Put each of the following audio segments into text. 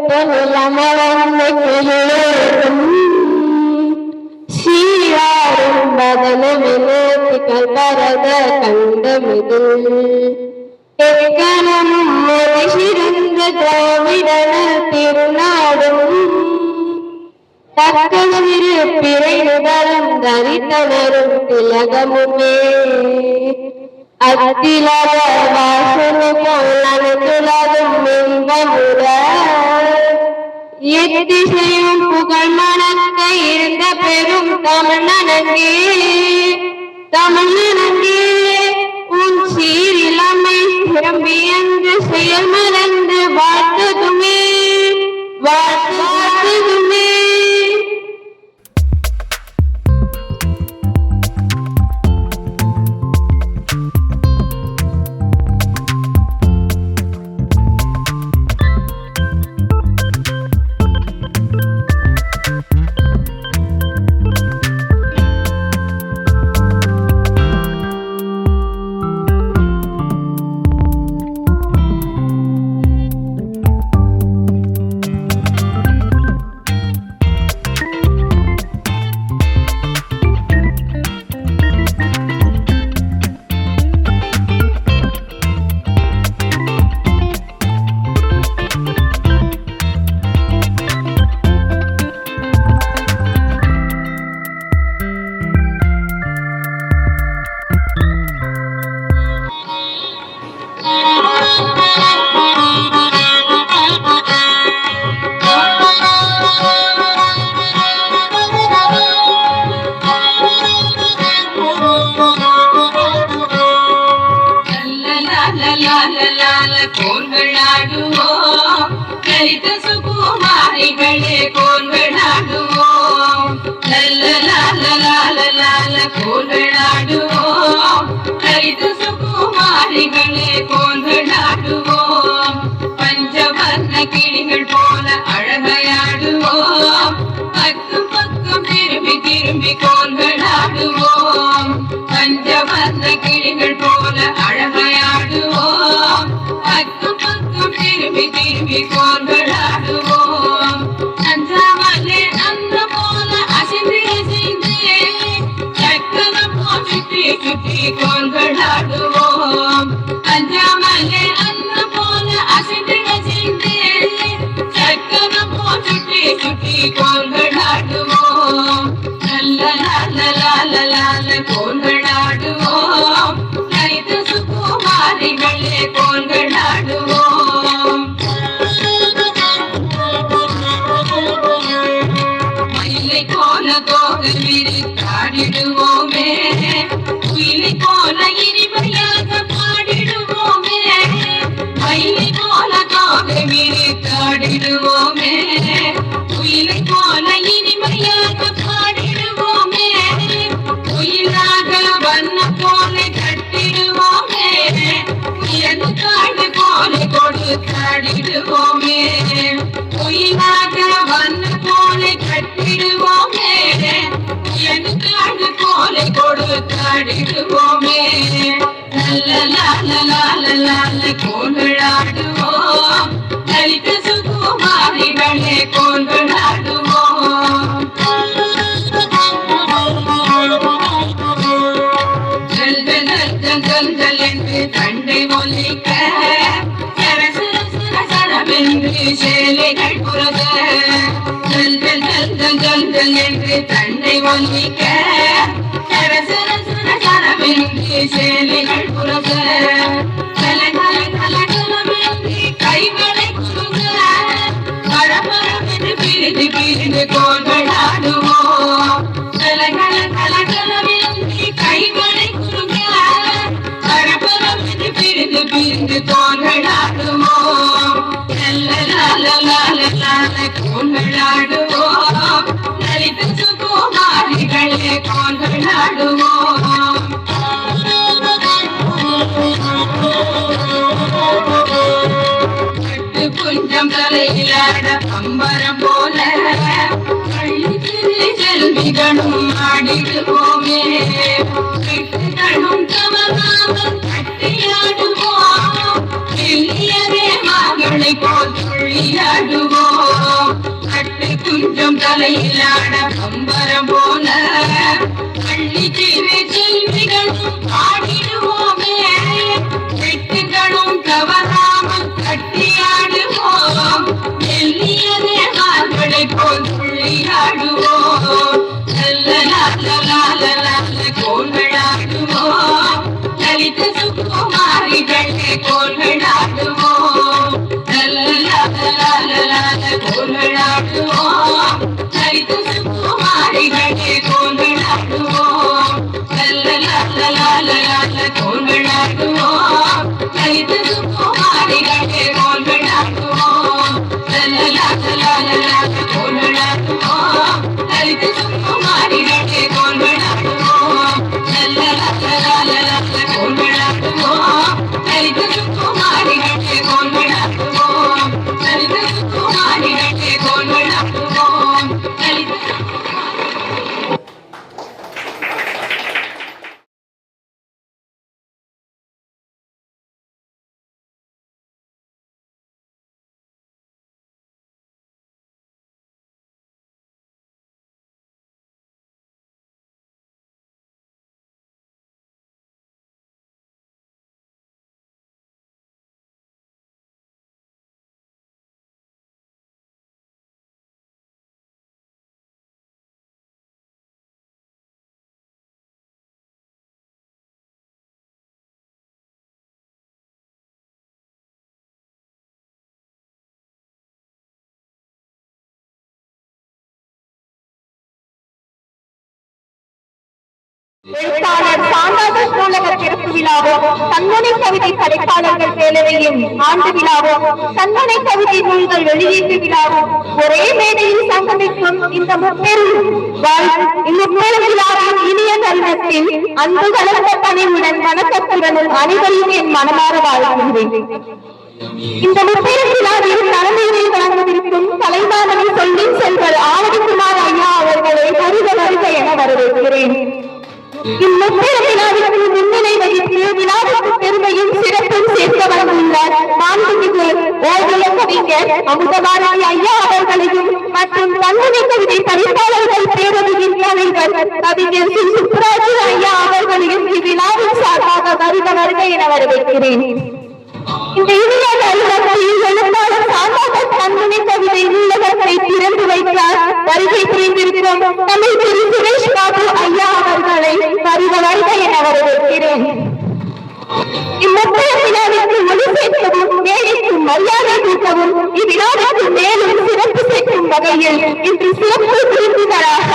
நிலமரம் சீராரும் பதனமெனத்திகள் பரத கண்டமிது எக்கணமும் மொழி சிறந்த திராவிடனல் திருநாடும் தக்க சிறு பிறையுடலும் தரித்தனரும் திலகமுமே அத்திலக வாசனை போல் அனைத்துலகும் இன்பமுற எத்திசையும் புகழ் மணக்க இருந்த பெரும் தமிழனங்கே தமிழனங்கே உன் சீரிலமை திரும்பி என்று செயல் மறந்து வாழ்த்ததுமே வாழ்த்ததுமே. கோன்களாடுவோம் லலித சுகுமாரிகளே கோன்களாடுவோம் லல்லலாலலாலலால கோன்களாடுவோம் லலித சுகுமாரிகளே கோன்களாடுவோம் பஞ்சவர்ண கிளிகள் போல அழகையாடுவோம் பக்கம் பக்கம் திரும்பி திரும்பி கோன்களாடுவோம் பஞ்சவர்ண கிளிகள் போல அழகையாடுவோம் பக்கம் பக்கம் திரும்பி திரும்பி கோன்களாடுவோம் அஞ்சாமலே அந்த போல அசைந்து அசைந்து சக்கரம் போல் சுற்றி சுற்றி கோன்களாடுவோம் அஞ்சாமலே அந்த போல அசைந்து அசைந்து சக்கரம் போல் சுற்றி சுற்றி கோன்களாடுவோம் லல்லலாலலாலலால கோன்களாடுவோம் லலித சுகுமாரிகளே கோன்களாடுவோம் மயிலை போல தோகை விரித்தாடிடுவோமே குயிலை போல இனிமையாக பாடிடுவோமே மயிலை போல தோகை விரித்தாடிடுவோமே குயிலை போல இனிமையாக பாடிடுவோமே குயிலாக வண்ண போல கட்டிடுவோமே குயனு காடு போல கொடுத்தாடிடுவோமே குயிலாக வண்ண போல கட்டிடுவோமே குயனு காடு போல கொடுத்தாடிடுவோமே லல்லலாலலாலலால கோன்களாடுவோம் லலித சுகுமாரிகளே கோன்களாடுவோம் ஜல் ஜல் ஜல் ஜல் ஜல் என்று தண்டை ஒலிக்க சர சர சர சரவென்று சேலைகள் புரத ஜல் ஜல் ஜல் ஜல் ஜல் ஜல் என்று தண்டை ஒலிக்க சர சர சர சரவென்று சேலைகள் புரத கல கல கல கலவென்று கைகளை குறுக பரபரவென்று பிரிந்து பிரிந்து கோன்களாடுவோம் கல கல கல கலவென்று கைகளை குறுக பரபரவென்று பிரிந்து பிரிந்து கோன்களாடுவோம் லல்லலாலலாலலால கோன்களாடுவோம் லலித சுகுமாரிகளே கோன்களாடுவோம் பட்டு புஞ்சம் தலையிலாட பம்பரம் போல செல்விகளும் ஆடிடுவோமே கட்டுகளும் கவராமல் கட்டியாடுவோம் மகளை போல் துள்ளியாடுவோம் கொஞ்சம் தலையிலாட பம்பரம் போல பள்ளி செல்விகளும் பாடிடுவோமே வெட்டுகளும் தவறாமல் கட்டியாடுவோம் மெல்லியதே மார்களை போல் துள்ளியாடுவோம் கோள்களாடுவோம் லலித சுகுமாரிகளே கோள்களாடுவோம் கோள்களாடுவோம் லலித சுகுமாரிகளே கோள்களாடுவோம் கோள்களாடுவோம் லலித சுகுமாரிகளே கோள்களாடுவோம் கோள்களாடுவோம் லலித சுகுமாரிகளே கோள்களாடுவோம் கோள்களாடுவோம் லலித சுகுமாரிகளே கோள்களாடுவோம் லலித சுகுமாரிகளே கோள்களாடுவோம் லலித எழுத்தாளர் சாந்தாதேஷ் நூலகர் திறப்பு விழாவும் தன்முனை கவிதை படைப்பாளர்கள் பேரவையின் ஆண்டு விழாவும் தன்முனை கவிதை நூல்கள் வெளியீட்டு விழாவும் ஒரே மேடையில் சங்கமிக்கும் இந்த முப்பெரும் விழாவின் இனிய தருணத்தில் அன்பு கலந்த பணிவுடன் வணக்கத்துடனும் அனைவரையும் என் மனமாற வாழ்த்துகிறேன். இந்த முப்பெரும் விழாவில் தலைமையை வழங்கவிருக்கும் கலைமாமணி சொல்லின் செல்வர் ஆனந்தகுமார் ஐயா அவர்களை வருக வருக என வரவேற்கிறேன். இம்முப்பெரும் விழாவிற்கு முன்னிலை வகித்து விழாவுக்கு பெருமையும் சிறப்பும் சேர்க்க வந்துள்ள மாண்புமிகு ஓவிய கவிஞர் அமுதபாரதி ஐயா அவர்களையும் மற்றும் தன்முனை கவிதை படைப்பாளர்கள் பேரவையின் தலைவர் கவிஞர் சுப்ராஜு ஐயா அவர்களையும் இவ்விழாவின் சார்பாக வருக வருக என வரவேற்கிறேன். இந்த இனிய தருணத்தில் எழுத்தாளர் சாந்தாதேஷ் தன்முனை கவிதை நூலகத்தை திறந்து வைத்தார் வருகை புரிந்திருக்கும் தமிழ் திரு சுரேஷ் பாபு ஐயா அவர்களை வருக வருக என வரவேற்கிறேன். இம்முப்பெரும் விழாவிற்கு ஒளி சேர்க்கவும் மேடைக்கு மரியாதை கூட்டவும் இவ்விழாவிற்கு மேலும் சிறப்பு சேர்க்கும் வகையில் இன்று சிறப்பு விருந்தினராக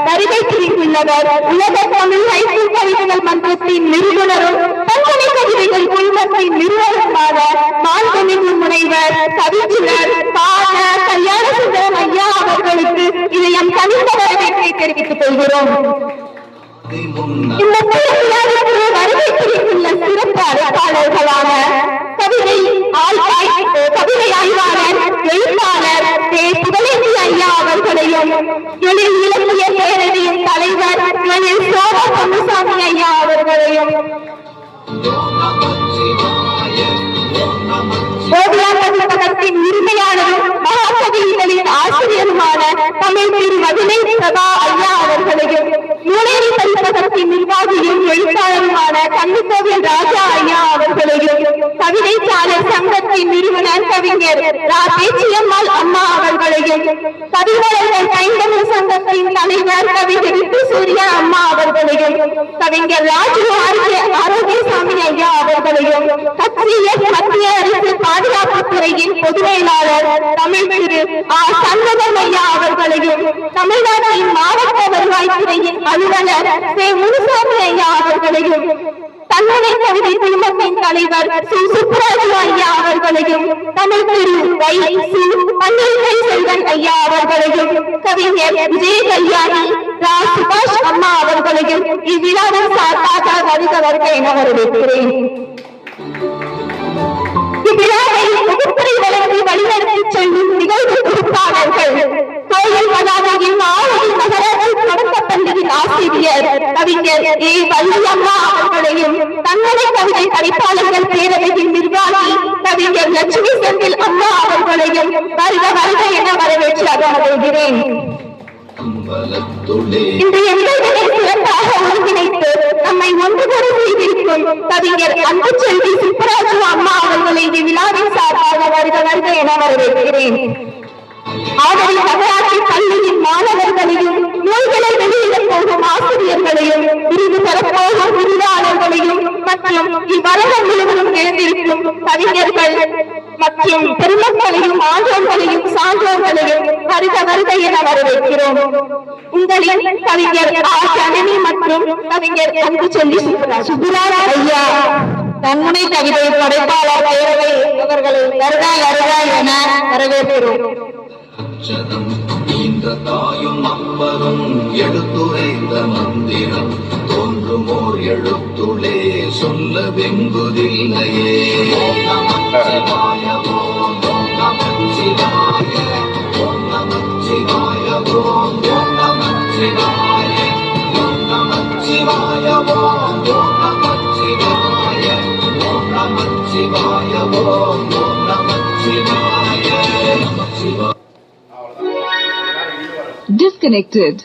வருகை புரிந்துள்ளவர் உலக தமிழ் ஹைக்கூ கவிதைகள் மன்றத்தின் நிறுவனரும் தன்முனை கவிதைகள் குழுமத்தின் நிறுவனருமான மாண்புமிகு முனைவர் கவிஞர் பால கல்யாண சுந்தரம் ஐயா அவர்களுக்கு இதை எம் கனிந்த வரவேற்பை தெரிவித்துக் கொள்கிறோம். இந்த விழாவிற்கு வருகை புரிந்துள்ள சிறப்பு அழைப்பாளர்களான கவிதை ஆய்வாளர் எழுத்தாளர் புகழேந்தி ஐயா அவர்களையும் எழில் இலக்கிய பேரவையின் தலைவர் எழில் சோழ பொன்னுசாமி ஐயா அவர்களையும் ஓவியாக்கத்தின் உரிமையாளரும் மகாகவிகளின் ஆசிரியருமான தமிழ் திரு மதுரை பிரபா ஐயா அவர்களையும் நூலேரி பதிப்பகத்தின் நிர்வாகியும் எழுத்தாளருமான கன்னிக்கோவில் ராஜா ஐயா அவர்களையும் கவிதைச்சாளர் சங்கத்தின் நிறுவனர் கவிஞர் பேச்சியம்மாள் அம்மா அவர்களையும் கவிவளர்கள் கைந்தமிழ் சங்கத்தின் தலைவர் கவிஞர் சூர்யா அம்மா அவர்களையும் கவிஞர் ராஜு ஆரோக்கியசாமி ஐயா அவர்களையும் மத்திய அரசு பாதுகாப்பு துறையின் பொதுமேலாளர் தமிழ் திரு சண்முகம் ஐயா அவர்களையும் தமிழ்நாட்டின் மாவட்ட வருவாய்த்துறையின் அலுவலர் முனுசாமி ஐயா அவர்களையும் தன்முனை கவிதை குழுமத்தின் தலைவர் சுப்ராஜு ஐயா அவர்களையும் தமிழ் திரு பன்னீர்செல்வன் செல்வன் ஐயா அவர்களையும் கவிஞர் விஜய கல்யாணி சுபாஷ் அம்மா அவர்களையும் இவ்விழாவின் சார்பாக வருக வருக என வரவேற்கிறேன். இவ்விழாவை முகப்புரை வழங்கி வழிநடத்தி செல்லும் நிகழ்வு பொறுப்பாளர்கள் கோயில் பதாகையின் ஆவணி நகராட்சி தொடக்க பள்ளியின் ஆசிரியர் கவிஞர் வள்ளியம்மா அவர்களையும் தன்முனை கவிதை படைப்பாளர்கள் பேரவையின் நிர்வாகி கவிஞர் லட்சுமி செந்தில் அம்மா அவர்களையும் அனைவரையும் வருக வருக என வரவேற்று அகமகிழ்கிறேன். இன்று எங்களை சிறப்பாக ஒருங்கிணைத்து நம்மை ஒன்று கூட செய்திருக்கும் கவிஞர் அன்பு செல்வி சுப்பராஜு அம்மா அவர்களை விழாவின் சார்பாக வருக வருக என வரவேற்கிறேன். ஆதரி நகராட்சி பள்ளியின் மாணவர்களையும் நூல்களை வெளியிடப் போகும் ஆசிரியர்களையும் விருது பெறப்போகும் விருதாளர்களையும் மற்றும் இவ்வரங்கம் முழுவதும் எழுந்திருக்கும் கவிஞர்கள் மற்றும் பெருமக்களையும் ஆண்டோர்களையும் சான்றோர்களையும் வருக வருக என வரவேற்கிறோம். உங்களின் கவிஞர் ஜனனி மற்றும் கவிஞர் அன்பு செல்வி சுப்புராஜ் ஐயா தன்முனை கவிதை படைப்பாளர் பேரவை அவர்களை வருக வருக என வரவேற்கிறோம். அச்சதம் இந்த தாயும் அப்பரும் எடுத்துரைந்த மந்திரம் தோன்றுமோர் எழுத்துளே சொல்ல வெங்குதில்லையே. ஓம் நமச்சிவாய ஓம் நமச்சிவாய ஓம் நமச்சிவாய ஓம் நமச்சிவாய ஓம் நமச்சிவாய ஓம் நமச்சிவாய ஓம் நமச்சிவாய ஓம் நமச்சிவாய நமச்சிவாய. Disconnected.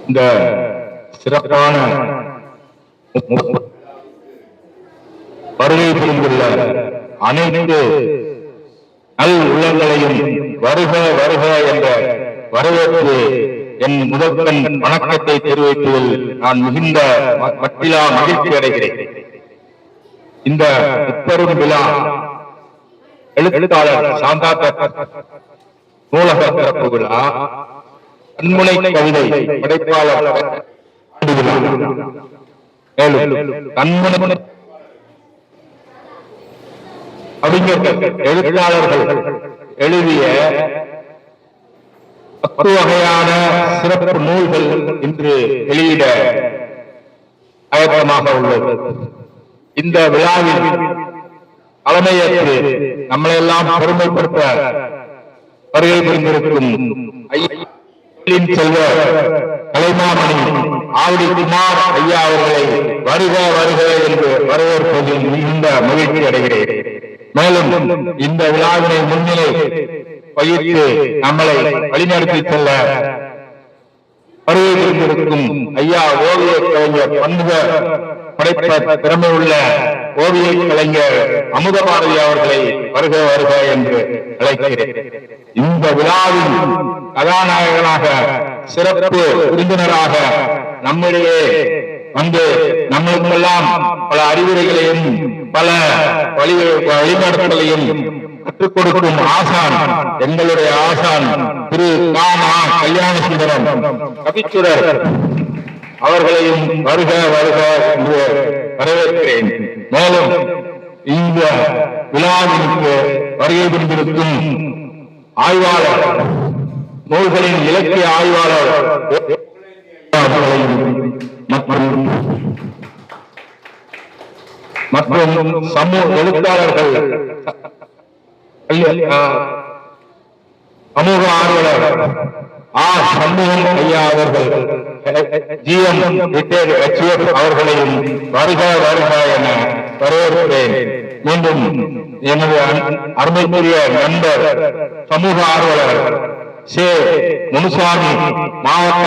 இந்த சிறப்பான வருகை புரிந்துள்ள அனைத்து நல் உள்ளங்களையும் வருக வருக என்ற வரவேற்பு என் முதற்கண் வணக்கத்தை தெரிவிப்பதில் நான் மிகுந்த மட்டிலா மகிழ்ச்சி அடைகிறேன். இந்த முப்பெரும் விழா எழுத்தாளர் சாந்தாத்த நூலக சிறப்பு விழா, கண்முனை கவிதை படைப்பாளர் மேலும் கண்முனை அறிஞர்கள் எழுத்தாளர்கள் எழுதிய 10 வகையான சிறப்பு நூல்கள் இன்று வெளியிட ஆயத்தமாக உள்ளது. இந்த விழாவில் தலைமையேற்று நம்மளையெல்லாம் பெருமைப்படுத்த வருகை புரிந்திருக்கும் செல்வ கலைமாமணி ஆவடி குமார் ஐயா அவர்களை வருக வருக என்று வரவேற்பதில் மிகுந்த மகிழ்ச்சி அடைகிறேன். மேலும் இந்த விழாவினை முன்னிலை வகித்து நம்மளை வழிநடத்தி செல்ல வருகை புரிந்திருக்கும் ஐயா ஓவிய கலைஞர் பன்முக படைப்ப திறமை உள்ள ஓவிய கலைஞர் அமுதபாரதி அவர்களை வருக வருக என்று அழைக்கிறேன். இந்த விழாவின் கதாநாயகனாக சிறப்பு விருந்தினராக நம்மிடையே வந்து நம்மளுக்கெல்லாம் பல அறிவுரைகளையும் பல வழிநடத்தலையும் கற்றுக் கொடுக்கும் ஆசான், எங்களுடைய ஆசான் திரு காமா கல்யாண சுந்தரம் கவிச்சுடர் அவர்களையும் வருக வருக என்று வரவேற்கிறேன். மேலும் இந்த விழாவிற்கு வருகை புரிந்திருக்கும் ஆய்வாளர், நூல்களின் இலக்கிய ஆய்வாளர் மற்றும் சமூக எழுத்தாளர்கள், சமூக ஆர்வலர் சண்முகம் ஐயா அவர்கள், GM அவர்களையும் வருக வருக என வரவேற்கிறேன். மீண்டும் எனது அருமைக்குரிய நண்பர் சமூக ஆர்வலர் முனுசாமி மாவட்ட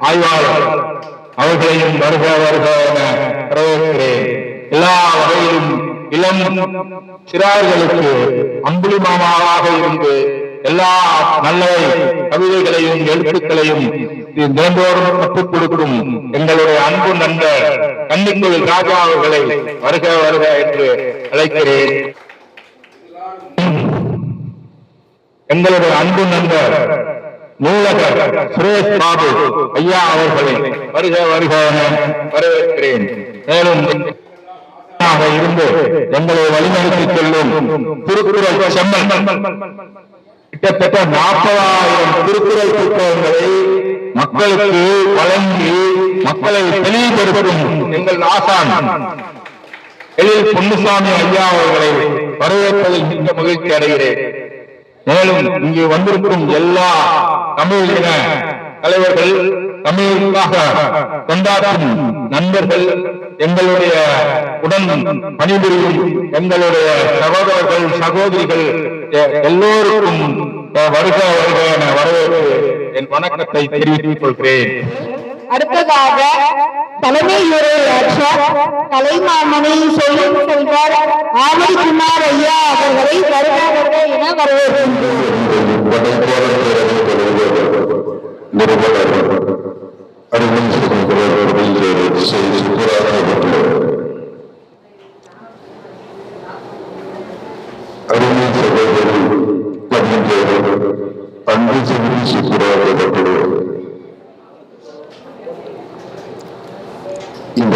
ஆய்வாளர் அவர்களையும் வருக வருக என வரவேற்கிறேன். எல்லா வகையிலும் இளம் சிறார்களுக்கு அம்புலி மாமாவாக இருந்து எல்லா நல்ல கவிதைகளையும் எழுத்துக்களையும் தினந்தோறும் கற்றுக் கொடுக்கும் எங்களுடைய அன்பு நண்பர் கன்னிக்கோவில் ராஜா அவர்களை வருக வருக என்று அழைக்கிறேன். எங்களுடைய அன்பு நண்பர் நூலகர் சுரேஷ் பாபு ஐயா அவர்களை வருக வருக என வரவேற்கிறேன். மேலும் இருந்து எங்களை வழிநடத்தி செல்லும் திருக்குறள் செம்மன் கிட்டத்தட்ட 40,000 திருக்குறள் புத்தகங்களை மக்களுக்கு வழங்கி மக்களை தெளிவுபடுத்தும் எங்கள் ஆசான் எழில் பொன்னுசாமி ஐயா அவர்களை வரவேற்பதில் மிக்க மகிழ்ச்சி அடைகிறேன். மேலும் இங்கு வந்திருக்கும் எல்லா தமிழ் இன தலைவர்கள், தமிழுக்காக கொண்டாடும் நண்பர்கள், எங்களுடைய உடன் பணிபுரியும் எங்களுடைய சகோதரர்கள் சகோதரிகள் எல்லோருக்கும் வருக வருக என வரவேற்று என் வணக்கத்தை தெரிவித்துக் கொள்கிறேன். அடுத்ததாக தலைமையுரையாற்ற கலைமாமணி சொல்லும் செல்வர் ஆமணிக்குமார் ஐயா அவர்களை வருக வருக என வரவேற்கின்றோம். இந்த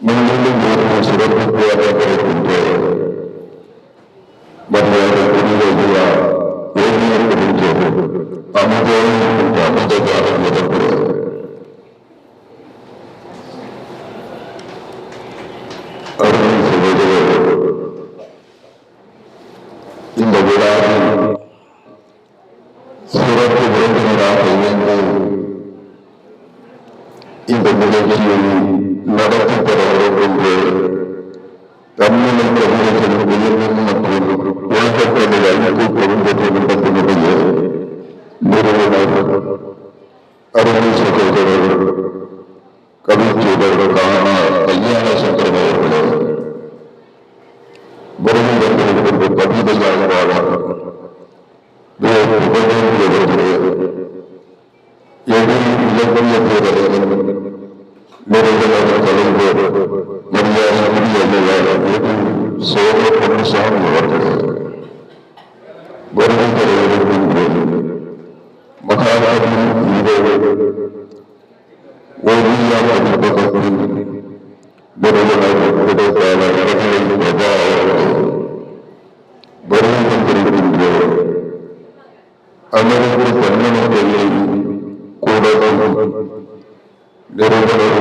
முன்னிலும் சிறப்பு கிடைக்கின்ற மரியாதை புரியா அமுதகாரம் முதல்வர் அருமை சகோதரர், இந்த விழாவில் சிறப்பு விருந்தினராக இருந்து இந்த நிகழ்ச்சியை நடத்தி தர என்று தமிழக பிரதிநிதிகள் உயர்நிலை மற்றும் உலகத்தமிழ் ஐக்கிய பெருந்தத்தினுடைய நிறுவனர் அருமை சகோதரர் கவிச்சூழலுக்கான கல்யாண சங்கரன் அவர்களே, விருந்தினர்களுக்கு பதிவையாளராக புகழேந்தியவர்களே, இலக்கிய பேரறிஞர் நிறுவனர் தலைவர் மரியாதைக்குரிய சோழ பொன்னுசாமி அவர்களே, வருகை மகாராஜின் ஓவியா பதிப்பகத்தின் நிறுவனர் இடைக்கால அரசியல் பிரபா அவர்களே, வருகை தந்திருக்கின்ற அமெரிக்க தன்னணத்தையை கூடவும் நிறுவனர்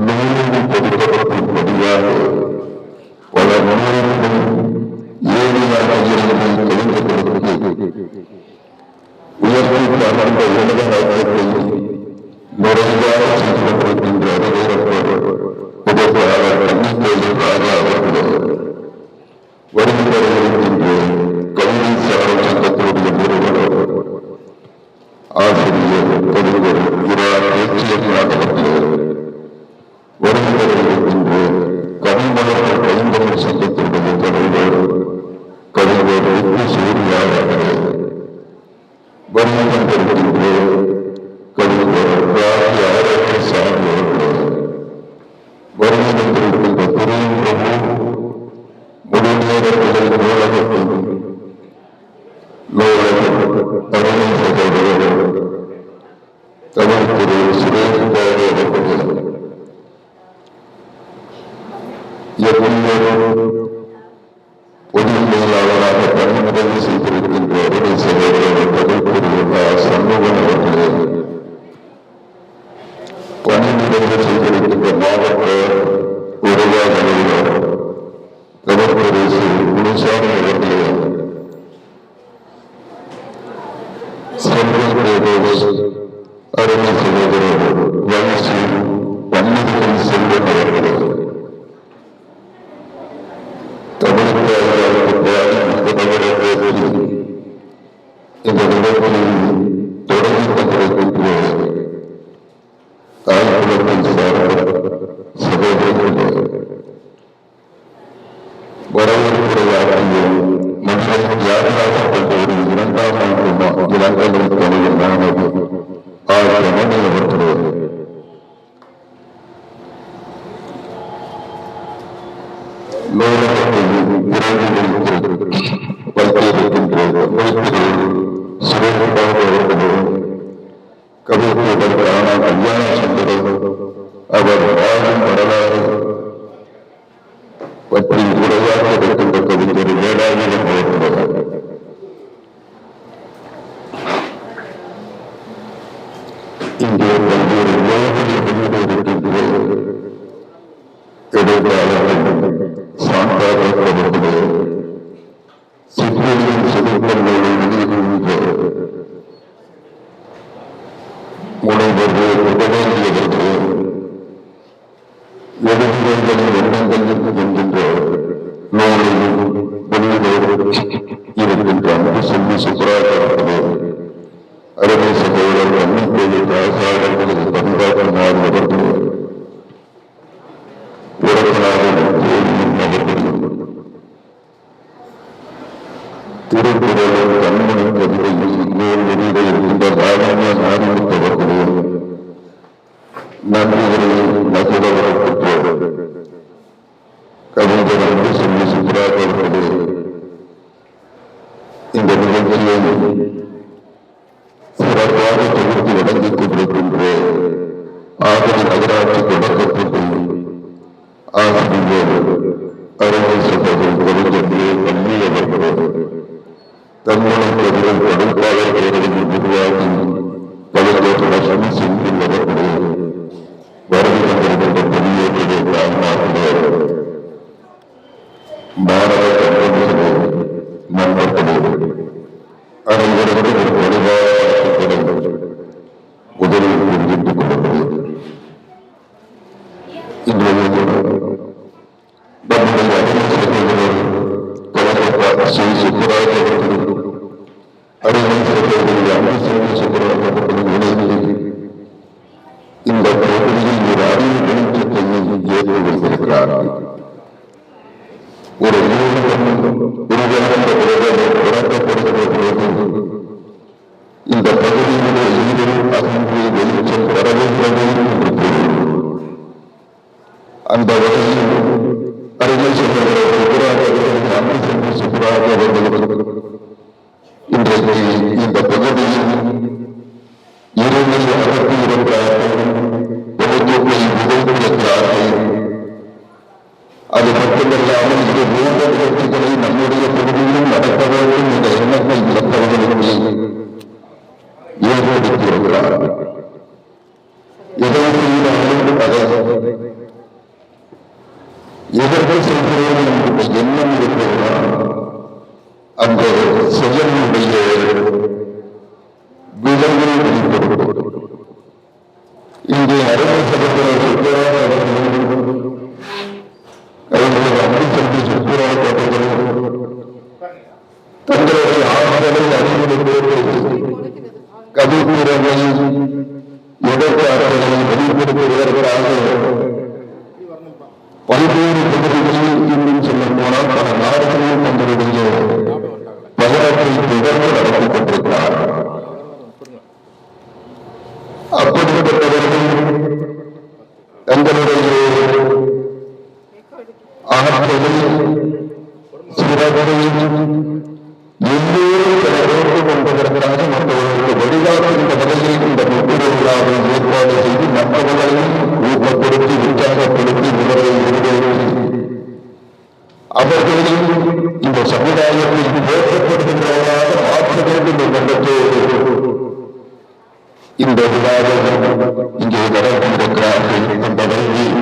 நூறு பதிப்பகத்தின்படியாக பல முன்னேற்றம் ஏழையாக இருந்ததை தெரிந்ததற்கு உயர்த்தி தந்த உலக ராஜ்யத்தை முறையாக செய்து கொண்டிருக்கின்ற உதவியாளர் கன்னிக்கோயில் ராஜா அவர்களே, வருகின்ற கல்வி சாலை சங்கத்தினுடைய நிறுவனர் ஆசிரியர் கவிஞர் நாடகத்திலே வருகின்ற கவிமலர் கைம்பொருள் சங்கத்தினுடைய தலைவர் கவிஞர் சூர்யா அவர்களே, வருகின்ற கவிஞர் ராஜி ஆரோக்கிய சாமி அவர்களே, வருகின்ற துறைமுகமு முழுநேர நூலகத்தின் அருமை சகோதரர் தமிழ் திரு சுரேஷ் பாபு அவர்கள், பொது மேலாளராக பணிமுறை செய்திருக்கின்ற அருமை சகோதரர் தமிழ் திரு சண்முகன் அவர்களே, பணிமுறை செய்திருக்கின்ற மாவட்ட உறவாக தமிழ் திரு முனுசாமி அவர்களே, அருமை சகோதரர் வயசு பன்னிரண்டு செல்வன் அவர்களே, தமிழக இந்த நிகழ்ச்சியில் தொடங்கி கொண்டிருக்கின்ற தாய்குலத்தின் சகோதரர்களே, வரவேற்புரையாற்றிய மற்றும் தியாகராஜ கல்லூரி இரண்டாம் ஆண்டு இளங்கலை தலைவர் மாணவி ரமணி அவர்களே, நூலகத்தில் வைத்திருக்கின்ற சுரேஷ்பாபு அவர்களே, கவிஞரான கல்யாண சங்கரன் அவர் வாழும் வரலாறு பற்றி உரையாக இருக்கின்ற கவிஞர் வேளாயுதம் அவர்களே, இங்கே பல்வேறு நோய்கள் இருக்கின்ற எதிர்காலங்கள் சான்றாகப்படுகிற சிற்றியின் சிறுத்தன்மை வெளியிடுகின்ற முனைவர்கள் உடனடியவர்கள் எதிர்களின் எண்ணங்கள் என்கின்ற நூலையும் வெளியிடோடு இருக்கின்ற அன்பு செல்வி சுப்பராஜர்களே, அருமை சகோதரர் அன்னிக்கோயில் ராசாளர்களது பண்பாட்டினார் அவர்களே, உறவினாரின் அவர்கள் திருக்குறளும் கண்மணி கவிதையில் நூல் வெளியிட இருக்கின்ற ராஜாங்க நாரிமுத்தவர்களே, நன்றிகளில் நகுதவர்களுக்கு கவிஞர் அன்பு செல்வி சுப்பராஜர்களே, இந்த நிகழ்ச்சியை சிறப்பாக தொகுத்து வழங்கிக் கொண்டிருக்கின்ற ஆதரி நகராட்சி தொடக்கத்துக்கு ஆசிரியர் அருமை சகோதரர் கவிஞர்களே, பள்ளி அவர்களே, தன்மொழி கவிஞர் படைப்பாளர் பேரவையில் உருவாகி கவிஞர் லட்சுமி செந்தில் அவர்களே, வருகை தந்திருக்கின்ற பெரியோர்களே, தாய்மார்களே, மாணவ கண்மணிகளே, நண்பர்களே, அனைவருக்கும் ஒரு வழிபாடு முதலில் தெரிவித்துக் கொள்கிறேன். இன்றைய நம்முடைய அறிஞர் கலைஞர் ஸ்ரீ சுப்பராஜ் அவர்கள் அறிஞர்களுடைய அன்பு செல்வி சுப்பராஜ் அவர்களின் இணைந்து இந்த பகுதியில் ஒரு அறிவு வெளிச்சத்தையும் ஏற்படுத்தி வைத்திருக்கிறார்கள். ஒரு உருவான உறக்கப்படுகிற போது இந்த பகுதியிலே ஈரில் அகன்று வெளிச்சம் வரவேற்கிறது என்று கூறும். அந்த வகையில் அருமை சகோதரர் சுப்பராஜ் அவர்கள் அன்பு செல்வி சுப்பராஜ் அவர்கள் இன்றைக்கு இந்த பகுதியில் இருளில் அகற்றி இருக்கிறார்கள், பொழுதுகளை விதைத்திருக்கிறார்கள். அது மட்டுமல்லாமல் இது மூன்று நிகழ்ச்சிகளை நம்முடைய பகுதியிலும் நடத்த வேண்டும் என்ற எண்ணத்தை இழப்பவர்களுக்கு ஏற்படுத்தியிருக்கிறார்கள். எதை செய்தாலும் அதை எதற்கும் செய்கிறோம் என்ற எண்ணம் இருக்கிறதா அந்த செயலுடைய விளைவை வெளிப்படுத்தும். இங்கே அருமை சகோதரர் சுப்பராஜ் அவர்கள் அன்பு செல்வி சுப்பராஜ் அவர்கள் தங்களுடைய ஆண்களை அறிவுறுத்தோடு கவிப்புறவை எதிர்பார்ப்புகளை வெளிப்படுத்துவதற்காக பல்வேறு பகுதிகளில் இன்னும் சொல்ல போனால் பல நாடுகளில் தங்களுடைய பயணத்தை தொடர்ந்து நடத்திக் கொண்டிருக்கிறார். அப்படிப்பட்டவர்கள் தங்களுடைய ஆற்றலில் சிறவரையும் எல்லோரும் பெற வேண்டும் என்பதற்காக மற்றவர்களுக்கு வழிகாட்டுகின்ற வகையில் இந்த முக்கிய விழாவை ஏற்பாடு செய்து மற்றவர்களையும் ஊக்கப்படுத்தி உற்சாகப்படுத்தி உணர்வை உருவாக்கி அவர்களையும் இந்த சமுதாயத்தில் போற்றப்படுகின்றவராக மாற்ற வேண்டும் என்ற எண்ணத்தோடு இந்த விழாவை இங்கே நடத்தியிருக்கிறார்கள். அந்த வகையில்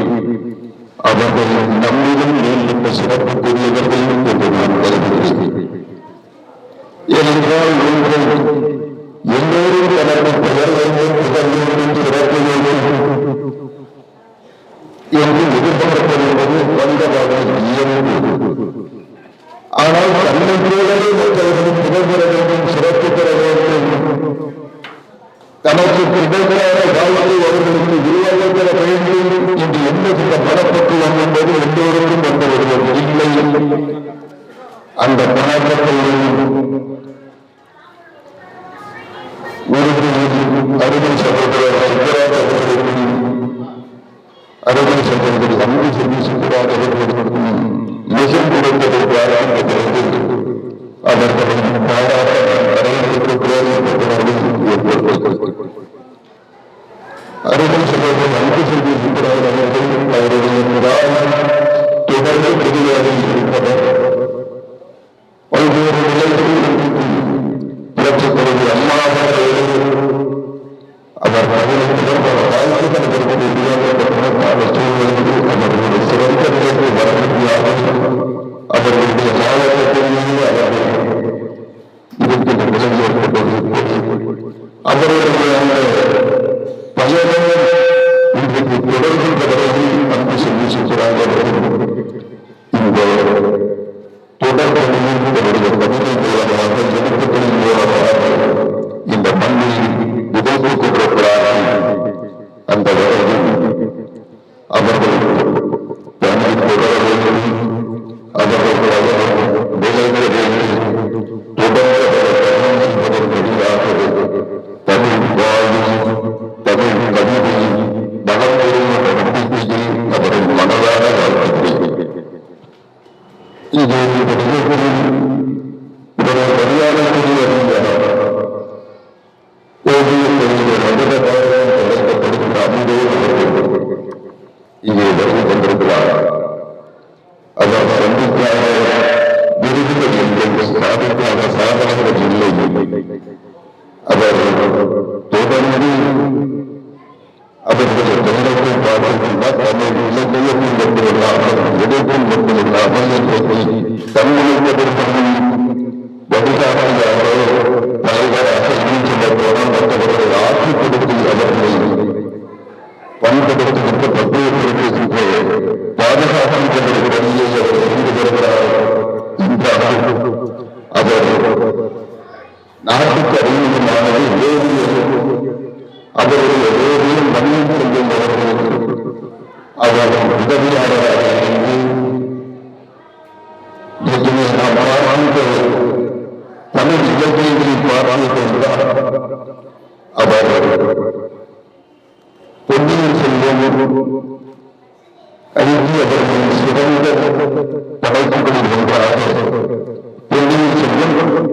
அவர்கள் நம்மிலும் மேல் சிறப்புக்குரியவர்கள் என்று நான் கருதுகிறேன். ஏனென்றால் எல்லோரும் தனது பெயர் வேண்டும், புகழ் வேண்டும், சிறப்பு வேண்டும் என்று எதிர்பார்ப்பது வந்ததாக இயல்பு. ஆனால் தன்னை போலவே மற்றவர்கள் புகழ் பெற வேண்டும், சிறப்பு பெற வேண்டும், தனக்கு புகழ்கிறார வாழ்க்கை அவர்களுக்கு உருவாக்கப்பட வேண்டும் என்று எண்ணத்திட்ட மனப்பக்குவம் என்பது எல்லோருக்கும் வந்த ஒருவர் இல்லை. அந்த பணத்தை அருமை சகோதரர் சுப்பராஜ் அவர்களுக்கும் அருமை சகோதரர் அன்பு செல்வி சுப்பராஜ் அவர்களுக்கும் மிகவும் கொடுத்ததை பாராட்டுகிறது. அவர்களின் பாராட்ட அறையிலிருக்கிறார் அருமை சகோதரர் அன்பு செல்வி சுப்பராஜ் அவர்கள் அவருடைய தொடர்ந்து பெரியாக இருப்பவர். பல்வேறு நிலைகளில் புரட்சித் தலைவர் அம்மாவாக அவர் அவருடைய பயணம் இன்றைக்கு தொடர்கின்ற வரையில் அன்பு செல்வி சுற்றுறாங்க. இந்த தொடர்புடைய கவிதை மூலமாக எழுத்துக்களின் மூலமாக இந்த மண்ணில் விதைத்துக் கொண்டிருக்கிறார்கள். அந்த வகையில் அவர்கள் தன்னை தொடர வேண்டும், அவர்களுடைய நிலைகளை தொடர்பதன் வழியாக தமிழ் வாழ்வு, தமிழ் கவிதை வளம் பெறும் என்ற நம்பிக்கையில் அவர்கள் மனதார வாழ்த்துகிறேன். இது மரியாதைக்குரிய ஓவியத்துறையில் அழைக்கப்படுகின்ற அமுதே இங்கே வருகை கொண்டிருக்கிறார். அவர் சந்திக்காத விருதுகள் இல்லை, சாதிக்காத சாதனைகள் இல்லை. அவர் தொடர்ந்து அவர்களுடைய தொண்டத்தை பார்க்கின்றார். தமிழ் இலக்கியத்தில் மட்டுமில்லாமல் இடைப்பில் மட்டுமில்லாமல் இன்றைக்கு தமிழகத்திற்கு வழிகாட்டியாக தலைவராக இன்னும் மற்றவர்களை ஆட்சிப்படுத்தி அவர்களை பண்படுத்துகின்ற பக்குவத்திற்கு பாதுகாக்கின்ற வழியை அவர் இருந்து வருகிறார் என்றால் அவர் நாட்டுக்கு அறிமுகமானது அவருடைய ஓவியம் மண்ணில் செல்லும் அவர் உதவியாளராக இருந்து நாம் பாராட்டு தமிழ் இலக்கியங்களில் பாராட்டுகின்றார். அவர் பொன்னியின் செல்வம் கல்வி அவர்களின் சிறந்த படைப்புகளில் ஒன்றாக பொன்னியின் செல்வம்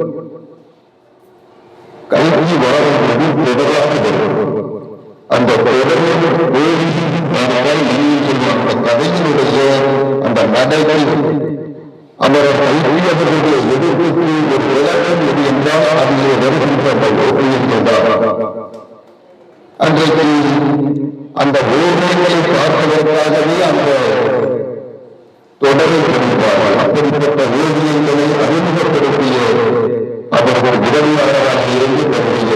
கல்வி வாழ்வது தொடராக அந்த தொடரில் அந்த கதையினுடைய அந்த நடைகள் அவர் கல்வியவர்களுடைய எதிர்ப்புக்கு ஒரு விளக்கம் எது என்றால் அதிலே வருகின்ற அந்த ஓவியம் அன்றைக்கு அந்த ஓவியங்களை பார்ப்பதற்காகவே அந்த தொடரை படிப்பார்கள். அப்படிப்பட்ட ஓவியங்களை அறிமுகப்படுத்திய அவர்கள் உதவியாளராக இருந்து தன்னுடைய